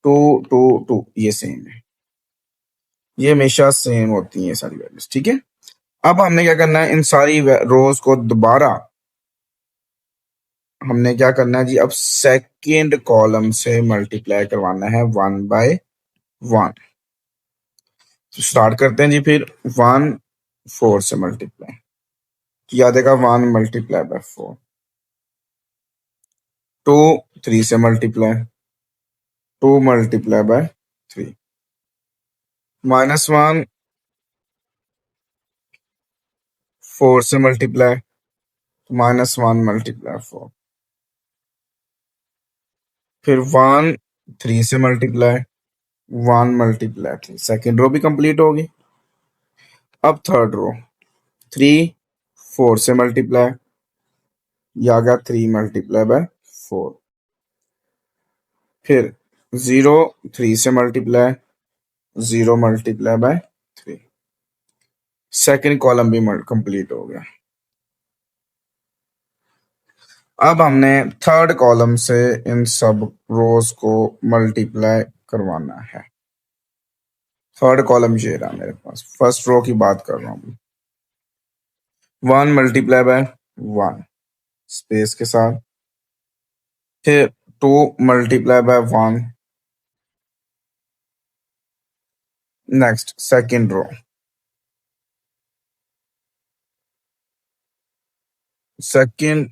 2 2 2 ये सेम है, ये हमेशा सेम होती है सारी वैल्यूज, ठीक है। अब हमने क्या करना है, इन सारी रोज को दोबारा हमने क्या करना है जी, अब सेकेंड कॉलम से मल्टीप्लाई करवाना है 1/1। स्टार्ट करते हैं जी, फिर 1 4 से मल्टीप्लाई किया देगा, 1 मल्टीप्लाई बाय 4, 2 3 से मल्टीप्लाई, 2 मल्टीप्लाई बाय 3, -1 4 से मल्टीप्लाई, -1 मल्टीप्लाई 4, फिर 1 3 से मल्टीप्लाई, 1 मल्टीप्लाई 3, सेकेंड रो भी कंप्लीट होगी। अब थर्ड रो, 3 4 से मल्टीप्लाई, ये आ गया 3 मल्टीप्लाई बाय 4, फिर 0 3 से multiply, 0 multiply by 3, second column भी कंप्लीट हो गया। अब हमने थर्ड कॉलम से इन सब रोज को मल्टीप्लाई करवाना है। थर्ड कॉलम ये रहा मेरे पास, फर्स्ट रो की बात कर रहा हूं, 1 मल्टीप्लाई बाय 1 स्पेस के साथ, फिर 2 multiply by 1, next second row, second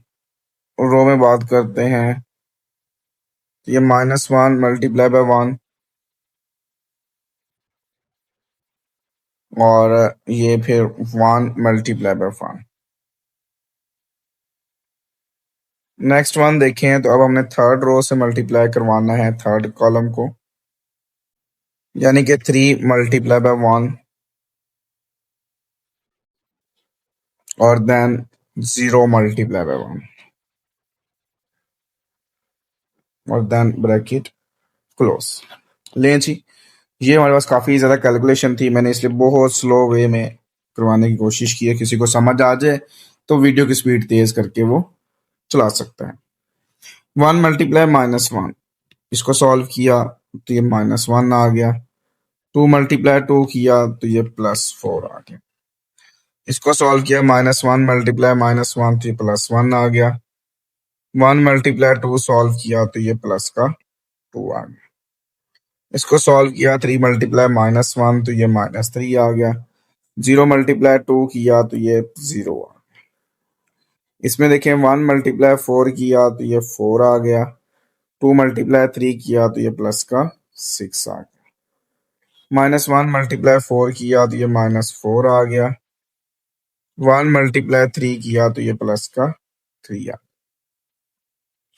row में बात करते हैं, ये -1 मल्टीप्लाई बाय 1 और ये फिर 1 मल्टीप्लाई बाय 1। नेक्स्ट वन देखें तो अब हमने थर्ड रो से मल्टीप्लाई करवाना है थर्ड कॉलम को, यानी कि 3 मल्टीप्लाई बाय 1 और देन 0 मल्टीप्लाई बाय 1 और देन ब्रैकेट क्लोज। लें जी, ये हमारे पास काफी ज्यादा कैलकुलेशन थी, मैंने इसलिए बहुत स्लो वे में करवाने की कोशिश की है, किसी को समझ आ जाए तो वीडियो की स्पीड तेज करके वो चला सकता है। 1 मल्टीप्लाई -1, इसको सॉल्व किया तो ये -1 आ गया, 2 मल्टीप्लाई 2 किया तो ये +4 आ गया, इसको सॉल्व किया -1 मल्टीप्लाई -1 तो ये +1 आ गया, 1 मल्टीप्लाई 2 सॉल्व किया तो ये प्लस का 2 आ गया, इसको सॉल्व किया 3 मल्टीप्लाई -1 तो ये -3 आ गया, 0 मल्टीप्लाई 2 किया तो ये 0 आ गया, इसमें देखें 1 मल्टीप्लाई 4 किया तो ये 4 आ गया, 2 मल्टीप्लाई 3 किया तो ये प्लस का 6 आ गया, -1 मल्टीप्लाई 4 किया तो ये -4 आ गया, 1 मल्टीप्लाई 3 किया तो ये प्लस का 3 आ,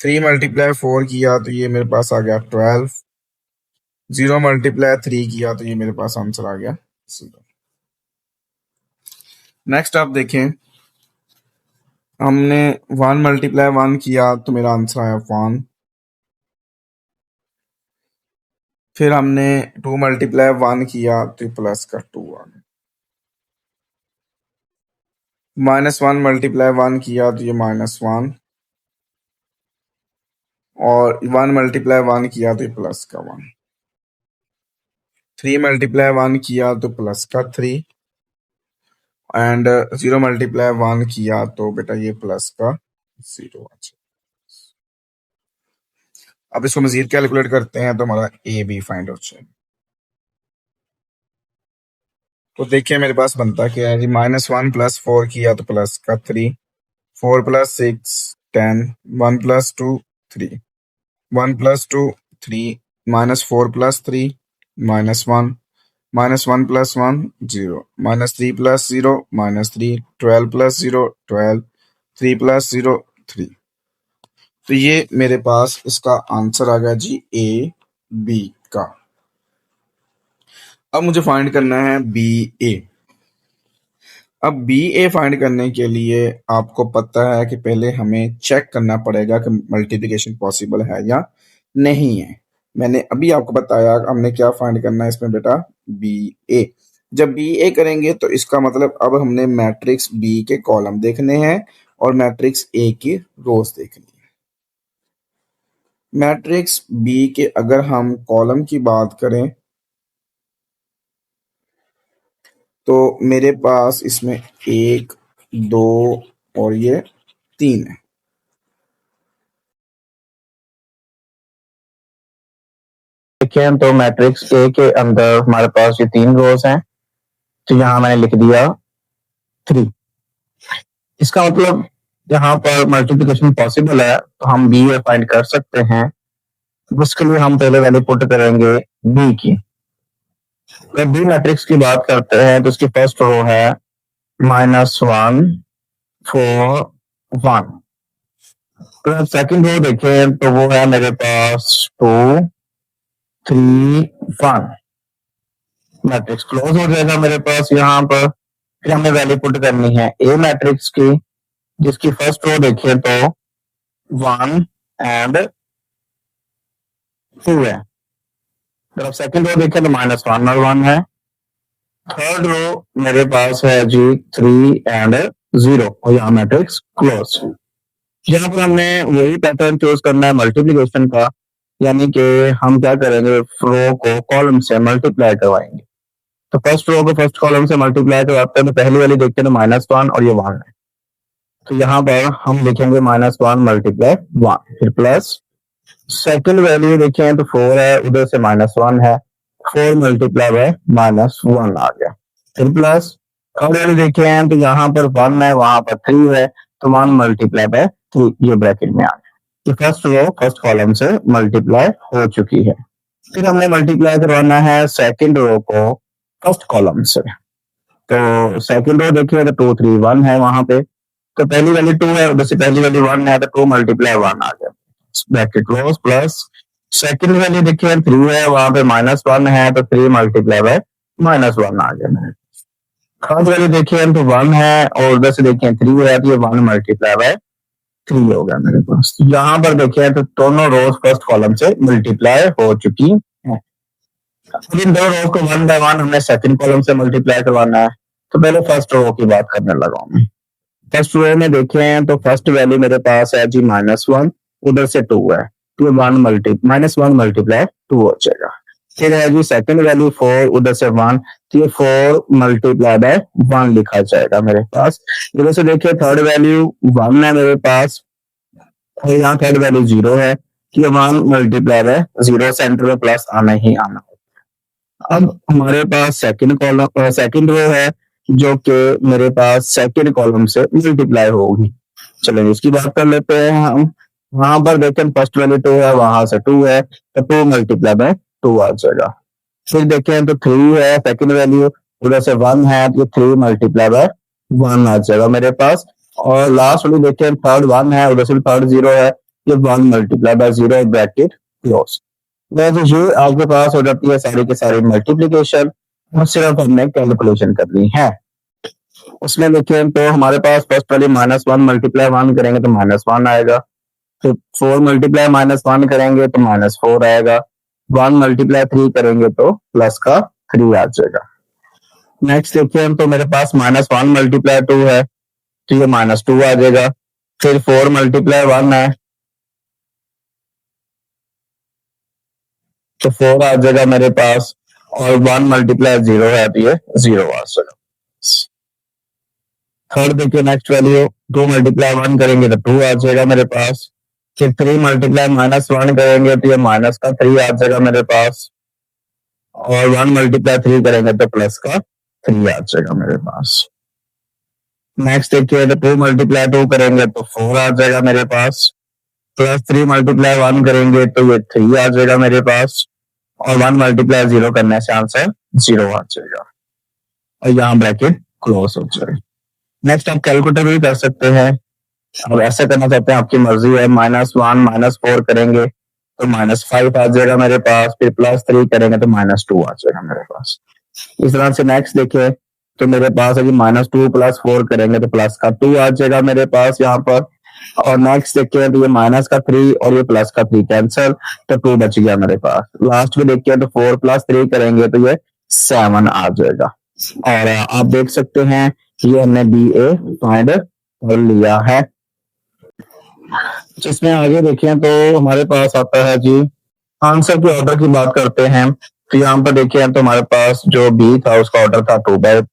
3 मल्टीप्लाई 4 किया तो ये मेरे पास आ गया 12, 0 मल्टीप्लाई 3 किया तो ये मेरे पास आंसर आ गया 0। नेक्स्ट आप देखें, हमने 1 मल्टीप्लाई 1 किया तो मेरा आंसर आया 1, फिर हमने 2 मल्टीप्लाई 1 किया तो ये प्लस का 2 आ गया, -1 मल्टीप्लाई 1 किया तो ये -1 और 1 मल्टीप्लाई 1 किया तो ये प्लस का 1, 3 मल्टीप्लाई 1 किया तो प्लस का 3 एंड 0 मल्टीप्लाई 1 किया तो बेटा ये प्लस का 0। अच्छा, अब इसको मजीद कैलकुलेट करते हैं तो हमारा ए बी फाइंड आउट चाहिए। तो देखिए मेरे पास बनता क्या है जी, -1 + 4 किया तो प्लस का 3, 4 + 6 10, 1 + 2 3, 1 + 2 3, -4 + 3 -1, -1 + 1 0, -3 + 0 -3, 12 + 0 12, 3 + 0 3। तो ये मेरे पास इसका आंसर आ गया जी ए बी का। अब मुझे फाइंड करना है बी ए। अब बी ए फाइंड करने के लिए आपको पता है कि पहले हमें चेक करना पड़ेगा कि मल्टीप्लिकेशन पॉसिबल है या नहीं है। मैंने अभी आपको बताया हमने क्या फाइंड करना है इसमें बेटा, बी ए। जब बी ए करेंगे तो इसका मतलब अब हमने मैट्रिक्स बी के कॉलम देखने हैं और मैट्रिक्स ए की रोज देखनी है। मैट्रिक्स बी के अगर हम कॉलम की बात करें तो मेरे पास इसमें 1, 2 और ये 3 है। देखें तो मैट्रिक्स ए के अंदर हमारे पास ये 3 रोज हैं, तो यहाँ मैंने लिख दिया 3। इसका मतलब यहाँ पर मल्टीप्लिकेशन पॉसिबल है तो हम बी फाइंड कर सकते हैं। उसके लिए हम पहले वैल्यू पुट करेंगे बी की। अगर बी मैट्रिक्स की बात करते हैं तो उसकी फर्स्ट रो है -1 4 1। तो सेकंड रो देखें तो वो है मेरे पास 2 3 1। मैट्रिक्स क्लोज हो जाएगा मेरे पास यहाँ पर। फिर हमें वैल्यू पुट करनी है ए मैट्रिक्स की, जिसकी फर्स्ट रो देखिए तो 1 एंड 2 है। जब सेकंड रो देखें तो -1 और 1 है। थर्ड रो मेरे पास है जी 3 एंड 0 और यहाँ मैट्रिक्स क्लोज। यहाँ पर हमने वही पैटर्न चूज करना है मल्टीप्लिकेशन का, यानी कि हम क्या करेंगे, रो को कॉलम से मल्टीप्लाई करवाएंगे। तो फर्स्ट रो को फर्स्ट कॉलम से मल्टीप्लाई करवाते हैं तो पहली वाली देखते हैं तो -1 और ये 1 है। तो यहाँ पर हम लिखेंगे -1 मल्टीप्लाई 1, फिर प्लस सेकंड वैल्यू देखें तो 4 है, उधर से -1 है, 4 मल्टीप्लाई बाय -1 आ गया। फिर प्लस थर्ड वैल्यू देखें तो यहाँ पर 1 है, वहां पर 3 है, तो 1 मल्टीप्लाई बाय 3 ये ब्रैकेट में आ गया। तो फर्स्ट रो फर्स्ट कॉलम से मल्टीप्लाई हो चुकी है। फिर हमने मल्टीप्लाई करवाना है सेकंड रो को फर्स्ट कॉलम से। तो सेकंड रो देखिए तो 2 3 1 है वहां पे, तो पहली वैल्यू 2 है, उधर से पहली वैल्यू 1 है, तो 2 मल्टीप्लाई 1 आ गया, bracket close. Plus second value देखिए 3 है, वहां पे -1 है, तो 3 मल्टीप्लाई बाय -1 आ गया मेरे। थर्ड वैल्यू देखिए तो 1 है और उधर से देखिए 3 है, तो ये 1 मल्टीप्लाई बाय 3 हो गया मेरे पास। यहाँ पर देखिए तो दोनों रोज फर्स्ट कॉलम से मल्टीप्लाई हो चुकी है। अब इन दो रोज को 1 बाय 1 हमने सेकंड कॉलम से मल्टीप्लाई करवाना है। तो पहले फर्स्ट रो की बात करने लगा हूँ। फर्स्ट रो में देखें तो फर्स्ट वैल्यू मेरे पास है जी -1, उधर से 2 है, तो -1 मल्टीप्लाई 2 हो जाएगा। फिर है जी सेकंड वैल्यू 4, उधर से 1, तो ये 4 मल्टीप्लाई बाय 1 लिखा जाएगा मेरे पास। इधर से देखिए थर्ड वैल्यू 1 है मेरे पास और यहाँ थर्ड वैल्यू 0 है, तो ये 1 मल्टीप्लाई बाय 0, सेंटर में प्लस आना ही आना। अब हमारे पास सेकंड रो है जो कि मेरे पास सेकंड कॉलम से मल्टीप्लाई होगी। चलिए इसकी बात कर लेते हैं हम। वहां पर देखें फर्स्ट वैल्यू 2 है, वहां से 2 है, तो 2 मल्टीप्लाई बाय 2 आ जाएगा। फिर देखें तो 3 है सेकंड वैल्यू, उधर से 1 है, तो 3 मल्टीप्लाई बाय 1 आ जाएगा मेरे पास। और लास्ट वाली देखें थर्ड 1 है, उधर से थर्ड 0 है, ये 1 मल्टीप्लाई बाय 0 ब्रैकेट क्लोज। तो ये आपके पास हो जाती है सारी की सारी मल्टीप्लिकेशन, और सिर्फ हमने कैलकुलेशन करनी है। उसमें देखें तो हमारे पास फर्स्ट वाली -1 मल्टीप्लाई 1 करेंगे तो -1 आएगा, फिर 4 मल्टीप्लाई -1 करेंगे तो -4 आएगा, 1 मल्टीप्लाई 3 करेंगे तो प्लस का 3 आ जाएगा। नेक्स्ट देखें तो मेरे पास -1 मल्टीप्लाई 2 है, तो ये -2 आ जाएगा। फिर 4 मल्टीप्लाई 1 है, तो 4 आ जाएगा मेरे पास, और 1 मल्टीप्लाई 0 है, तो ये 0 आ जाएगा। थर्ड देखिए नेक्स्ट वैल्यू 2 मल्टीप्लाई 1 करेंगे तो 2 आ जाएगा मेरे पास। फिर 3 मल्टीप्लाई -1 करेंगे तो ये माइनस का 3 आ जाएगा मेरे पास, और 1 मल्टीप्लाई 3 करेंगे तो प्लस का 3 आ जाएगा मेरे पास। नेक्स्ट देखिए तो 2 मल्टीप्लाई 2 करेंगे तो 4 आ जाएगा मेरे पास, प्लस 3 मल्टीप्लाई 1 करेंगे तो ये 3 आ जाएगा मेरे पास, और 1 मल्टीप्लाई 0 करने से आंसर 0 आ जाएगा, और यहाँ ब्रैकेट क्लोज हो जाएगा। नेक्स्ट आप कैलकुलेटर भी कर सकते हैं, अब ऐसा करना चाहते हैं आपकी मर्जी है। -1 -4 करेंगे तो -5 आ जाएगा मेरे पास, फिर +3 करेंगे तो -2 आ जाएगा मेरे पास। इस तरह से नेक्स्ट देखिए तो मेरे पास है कि -2 + 4 करेंगे तो प्लस का 2 आ जाएगा मेरे पास यहाँ पर। और नेक्स्ट देखिए तो ये माइनस का 3 और ये प्लस का 3 कैंसिल, तो 2 बच गया मेरे पास। लास्ट में देखिए तो 4 + 3 करेंगे तो ये 7 आ जाएगा। और आप देख सकते हैं ये हमने BA फाइंड कर लिया है। जिसमें आगे देखें तो हमारे पास आता है जी आंसर के ऑर्डर की बात करते हैं। तो यहाँ पर देखें तो हमारे पास जो बी था उसका ऑर्डर था 2/3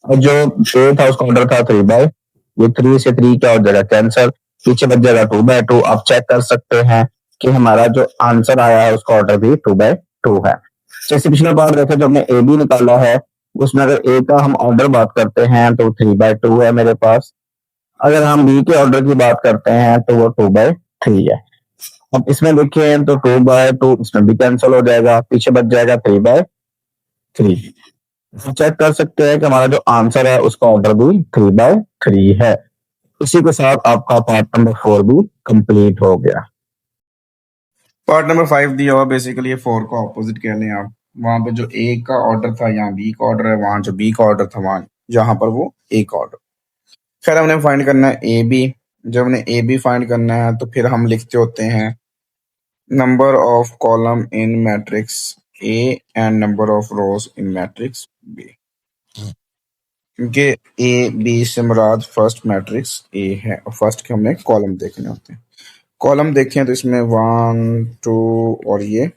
और जो ए था उसका ऑर्डर था 3/, ये 3 से 3 क्या हो जाएगा कैंसर, पीछे बच जाएगा 2/2। आप चेक कर सकते हैं कि हमारा जो आंसर आया है उसका ऑर्डर भी 2/2 है। जैसे पिछला बार देखा जो हमने ए बी निकाला है उसमें अगर ए का हम ऑर्डर बात करते हैं तो 3/2 है मेरे पास। अगर हम बी के ऑर्डर की बात करते हैं तो वो 2/3 है। अब इसमें देखिए तो 2/2 इसमें भी कैंसिल हो जाएगा, पीछे बच जाएगा 3/3। हम चेक कर सकते हैं कि हमारा जो आंसर है उसका ऑर्डर भी 3/3 है। इसी के साथ आपका पार्ट नंबर 4 भी कंप्लीट हो गया। पार्ट नंबर 5 दिया हुआ बेसिकली ये 4 का ऑपोजिट कह लें आप। वहां पे जो ए का ऑर्डर था यहाँ बी का ऑर्डर है, वहां जो बी का ऑर्डर था वहां यहाँ पर वो ए का ऑर्डर। खैर हमने फाइंड करना है ए बी। जब हमने ए बी फाइंड करना है तो फिर हम लिखते होते हैं number of column in matrix A and number of rows in matrix B, क्योंकि ए बी से मुराद फर्स्ट मैट्रिक्स ए है और फर्स्ट के हमने कॉलम देखने होते हैं। कॉलम देखें तो इसमें 1 2 और ये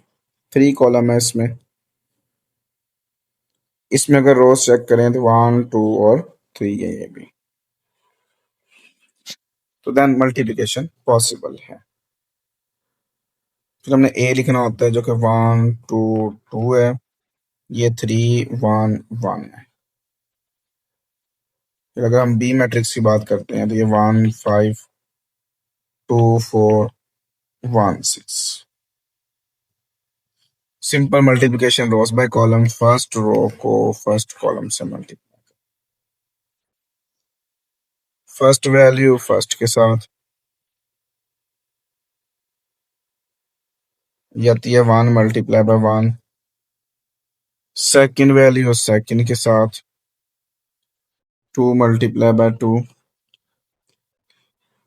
3 कॉलम है इसमें। इसमें अगर रोज चेक करें तो 1 2 और 3 है ये भी, तो देन मल्टीप्लिकेशन पॉसिबल है। फिर हमने ए लिखना होता है जो कि 1 2 2 है, ये 3 1 1 है। फिर अगर हम बी मैट्रिक्स की बात करते हैं तो ये 1 5 2 4 1 6। Simple multiplication rows by column, first row को फर्स्ट कॉलम से मल्टीप्लाई, फर्स्ट वैल्यू फर्स्ट के साथ आती है 1 multiply by 1, second value second के साथ 2 multiply by 2,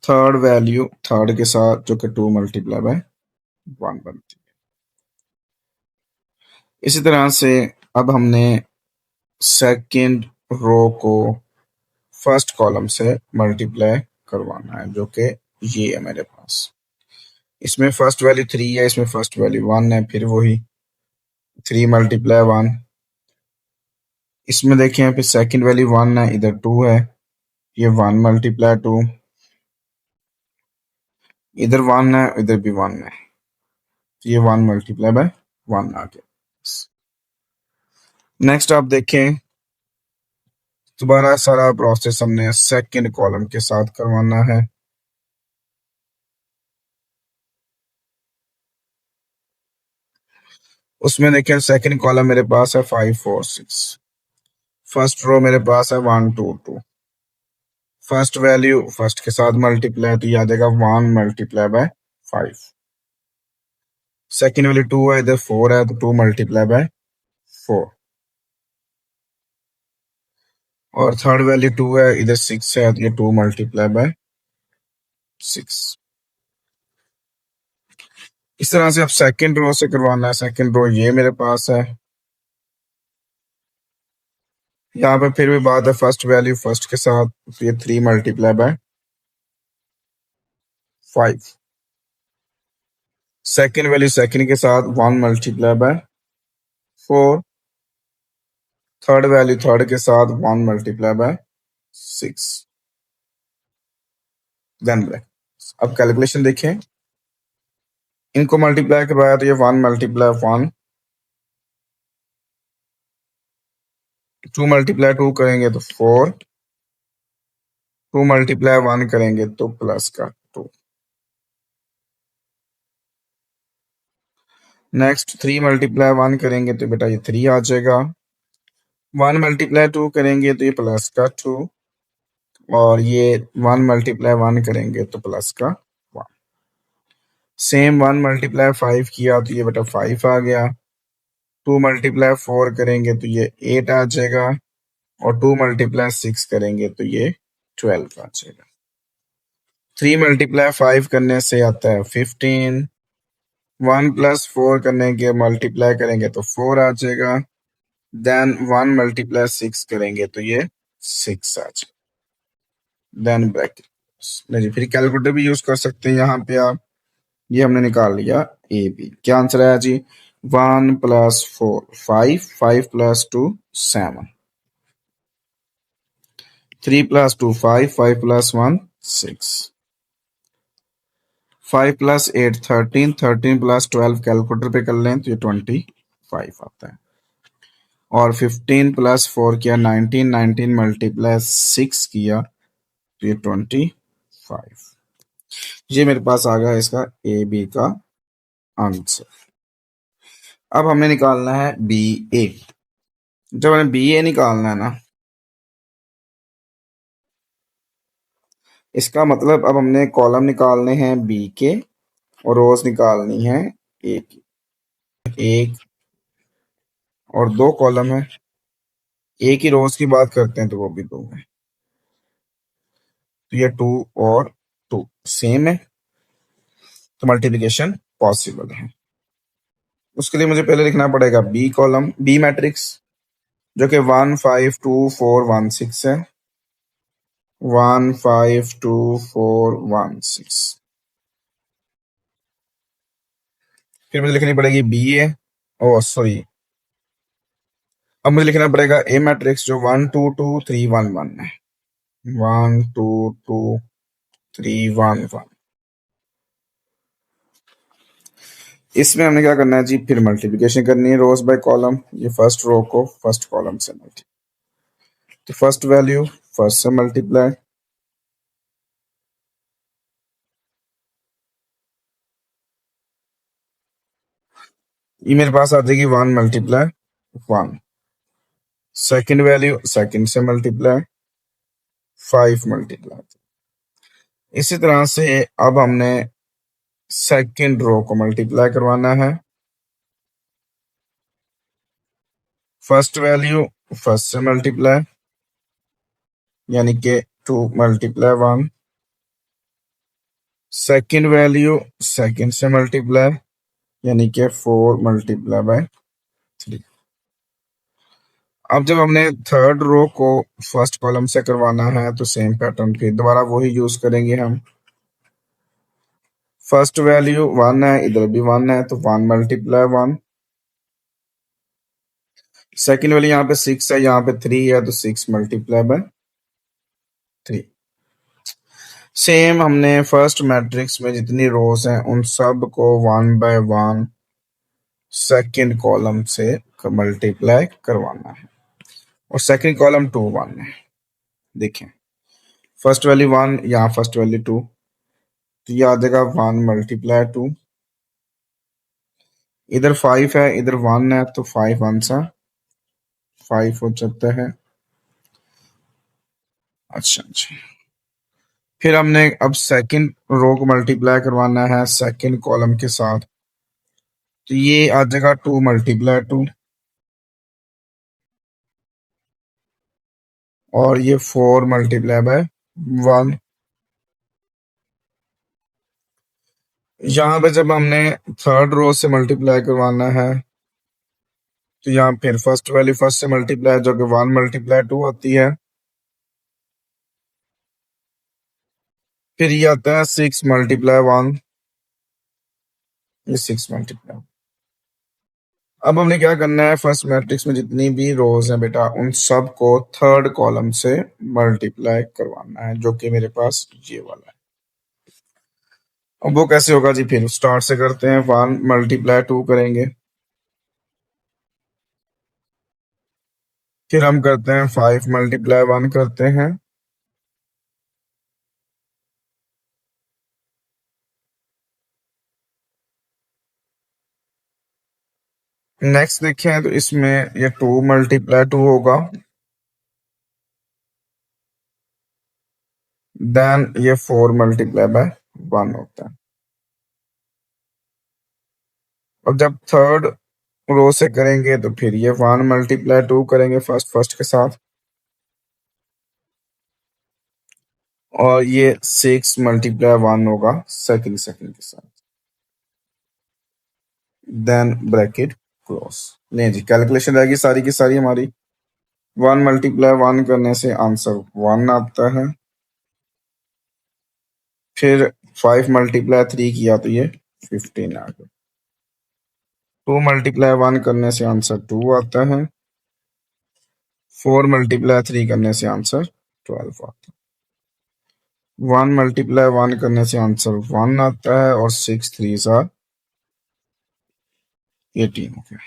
third value third के साथ जो कि 2 मल्टीप्लाई बाय 1 बनती है। इसी तरह से अब हमने सेकंड रो को फर्स्ट कॉलम से मल्टीप्लाई करवाना है जो कि ये है मेरे पास। इसमें फर्स्ट वैल्यू 3 है, इसमें फर्स्ट वैल्यू 1 है, फिर वही 3 मल्टीप्लाई 1। इसमें देखें फिर सेकंड वैल्यू 1 है, इधर 2 है, ये 1 मल्टीप्लाई 2, इधर 1 है इधर भी 1 है, तो ये 1 मल्टीप्लाई बाय 1 आ गया। नेक्स्ट आप देखें दोबारा सारा प्रोसेस हमने सेकंड कॉलम के साथ करवाना है। उसमें देखें सेकंड कॉलम मेरे पास है 5 4 6, फर्स्ट रो मेरे पास है 1 2 2, फर्स्ट वैल्यू फर्स्ट के साथ मल्टीप्लाई तो याद आएगा 1 मल्टीप्लाई बाय 5, सेकंड वैल्यू 2 है, इधर 4 है तो 2 मल्टीप्लाई बाय 4, और थर्ड वैल्यू 2 है, इधर 6 है तो ये 2 मल्टीप्लाई बाय 6। इस तरह से अब सेकंड रो से करवाना है। सेकंड रो ये मेरे पास है, यहाँ पे फिर भी बात है फर्स्ट वैल्यू फर्स्ट के साथ, तो ये 3 multiply by 5, second value second के साथ 1 multiply bye 4, third value third के साथ 1 मल्टीप्लाई बाय 6, देन ब्रैकेट। अब कैलकुलेशन देखें, इनको मल्टीप्लाई करवाया तो ये 1 मल्टीप्लाई 1, 2 मल्टीप्लाई 2 करेंगे तो 4, 2 मल्टीप्लाई 1 करेंगे तो प्लस का 2। नेक्स्ट 3 मल्टीप्लाई 1 करेंगे तो बेटा ये 3 आ जाएगा, 1 मल्टीप्लाई 2 करेंगे तो ये प्लस का 2, और ये 1 मल्टीप्लाई 1 करेंगे तो प्लस का 1। सेम 1 मल्टीप्लाई 5 किया तो ये बेटा 5 आ गया, 2 मल्टीप्लाई 4 करेंगे तो ये 8 आ जाएगा, और 2 मल्टीप्लाई 6 करेंगे तो ये 12 आ जाएगा। 3 मल्टीप्लाई 5 करने से आता है 15, 1 प्लस 4 करने के मल्टीप्लाई करेंगे तो 4 आ जाएगा, देन 1 मल्टीप्लाई 6 करेंगे तो ये 6 आ जाएगा। Then bracket. नहीं जी, फिर कैलकुलेटर भी यूज कर सकते हैं यहाँ पे आप। ये हमने निकाल लिया ए बी। क्या आंसर आया जी? 1 + 4 5, 5 + 2 7, 3 + 2 5, 5 + 1 6, 5 + 8 13, 13 + 12 कैलकुलेटर पे कर लें तो ये 25 आता है। और 15 + 4 किया 19, 19 × 6 किया तो ये 25। ये मेरे पास आ गया इसका ए बी का आंसर। अब हमें निकालना है बी ए। जब हमें बी ए निकालना है ना, इसका मतलब अब हमने कॉलम निकालने हैं बी के और रोज निकालनी है ए की। एक और दो कॉलम है, ए की रोज की बात करते हैं तो वो भी दो है, तो ये 2 और 2 सेम है, तो मल्टीप्लिकेशन पॉसिबल है। उसके लिए मुझे पहले लिखना पड़ेगा बी कॉलम, बी मैट्रिक्स, जो कि 1 5 2 4 1 6 है। 1 5 2 4 1 6। फिर मुझे लिखनी पड़ेगी बी ए, ओ सॉरी, अब मुझे लिखना पड़ेगा ए मैट्रिक्स जो 1 2 2 3 1 1 है। 1 2 2 3 1 1। इसमें हमने क्या करना है जी? फिर मल्टीप्लिकेशन करनी है रोज बाय कॉलम। ये फर्स्ट रो को फर्स्ट कॉलम से मल्टी, तो फर्स्ट वैल्यू फर्स्ट से मल्टीप्लाई, ये मेरे पास आ जाएगी 1 × 1। सेकंड वैल्यू सेकंड से मल्टीप्लाई, 5 मल्टीप्लाई। इसी तरह से अब हमने सेकंड रो को मल्टीप्लाई करवाना है। फर्स्ट वैल्यू फर्स्ट से मल्टीप्लाई, यानी कि 2 × 1। सेकंड वैल्यू सेकंड से मल्टीप्लाई, यानी कि 4 × 3। अब जब हमने थर्ड रो को फर्स्ट कॉलम से करवाना है तो सेम पैटर्न फिर दोबारा वही यूज करेंगे हम। फर्स्ट वैल्यू 1 है, इधर भी 1 है, तो 1 × 1। सेकंड वैल्यू यहाँ पे 6 है, यहाँ पे 3 है, तो 6 × 3। सेम हमने फर्स्ट मैट्रिक्स में जितनी रोज हैं उन सब को 1 × 1 सेकंड कॉलम से मल्टीप्लाई करवाना है। और सेकंड कॉलम 2 1 है। देखें, फर्स्ट वैल्यू 1, यहाँ फर्स्ट वैल्यू 2, तो ये आ जाएगा 1 × 2। इधर 5 है, इधर 1 है, तो 5 आंसर 5 हो जाता है। अच्छा अच्छा, फिर हमने अब सेकंड रो को मल्टीप्लाई करवाना है सेकंड कॉलम के साथ, तो ये आ जाएगा 2 × 2 और ये 4 × 1। यहाँ पे जब हमने थर्ड रो से मल्टीप्लाई करवाना है तो यहाँ फिर फर्स्ट वैल्यू फर्स्ट से मल्टीप्लाई, जो कि 1 × 2 होती है। फिर ये आता है 6 × 1, ये 6 × 1। अब हमने क्या करना है, फर्स्ट मैट्रिक्स में जितनी भी रोज हैं बेटा उन सब को थर्ड कॉलम से मल्टीप्लाई करवाना है, जो कि मेरे पास ये वाला है। अब वो कैसे होगा जी? फिर स्टार्ट से करते हैं। 1 × 2 करेंगे, फिर हम करते हैं 5 × 1 करते हैं। नेक्स्ट देखें तो इसमें ये 2 × 2 होगा, देन ये 4 × 1 होता है। और जब थर्ड रो से करेंगे तो फिर ये 1 × 2 करेंगे फर्स्ट फर्स्ट के साथ, और ये 6 × 1 होगा सेकंड सेकंड के साथ, देन ब्रैकेट क्लोज। नहीं जी, कैलकुलेशन रहेगी सारी की सारी हमारी। 1 × 1 करने से आंसर 1 आता है। फिर 5 मल्टीप्लाई 3 किया तो ये 15 आ गया। 2 मल्टीप्लाई 1 करने से आंसर 2 आता है। 4 मल्टीप्लाई 3 करने से आंसर 12 आता है। 1 मल्टीप्लाई 1 करने से आंसर 1 आता है और 6 3 सा 18 हो गया।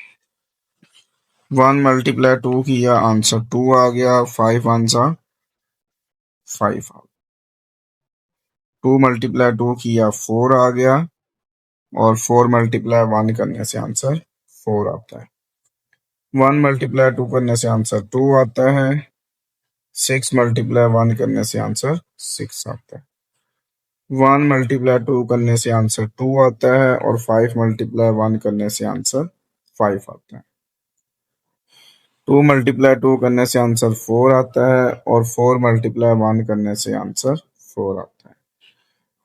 1 मल्टीप्लाई 2 किया आंसर 2 आ गया। 5 1 सा 5 आ गया। 2 मल्टीप्लाई 2 किया 4 आ गया और 4 मल्टीप्लाई 1 करने से आंसर 4 आता है। 1 मल्टीप्लाई 2 करने से आंसर 2 आता है। 6 मल्टीप्लाई 1 करने से आंसर 6 आता है। 1 मल्टीप्लाई 2 करने से आंसर 2 आता है और 5 मल्टीप्लाई 1 करने से आंसर 5 आता है। 2 मल्टीप्लाई 2 करने से आंसर 4 आता है और 4 मल्टीप्लाई 1 करने से आंसर 4 आता है।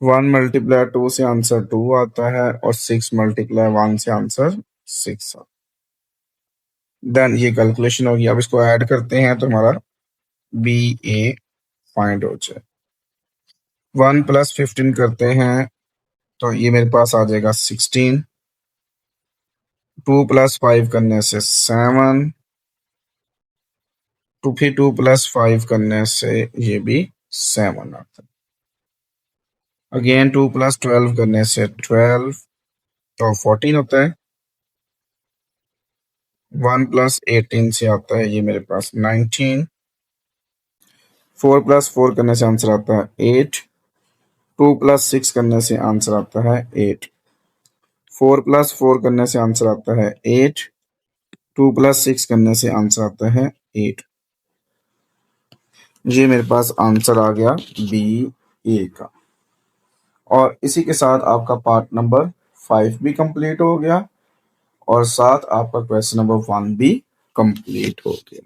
1 मल्टीप्लाई 2 से आंसर 2 आता है और 6 मल्टीप्लाई 1 से आंसर 6 आता है। देन ये कैलकुलेशन होगी। अब इसको ऐड करते हैं तो हमारा बी ए फाइंड हो जाए। 1 प्लस 15 करते हैं तो ये मेरे पास आ जाएगा 16। 2 प्लस 5 करने से 7। फिर 2 प्लस 5 करने से ये भी 7 आता है। अगेन 2 प्लस 12 करने से 12 तो 14 होता है। 1 प्लस 18 से आता है ये मेरे पास 19। 4 प्लस 4 करने से आंसर आता है 8। 2 प्लस 6 करने से आंसर आता है 8। 4 प्लस 4 करने से आंसर आता है 8। 2 प्लस 6 करने से आंसर आता है 8। ये मेरे पास आंसर आ गया बी ए का। और इसी के साथ आपका पार्ट नंबर 5 भी कंप्लीट हो गया और साथ आपका क्वेश्चन नंबर 1 भी कंप्लीट हो गया।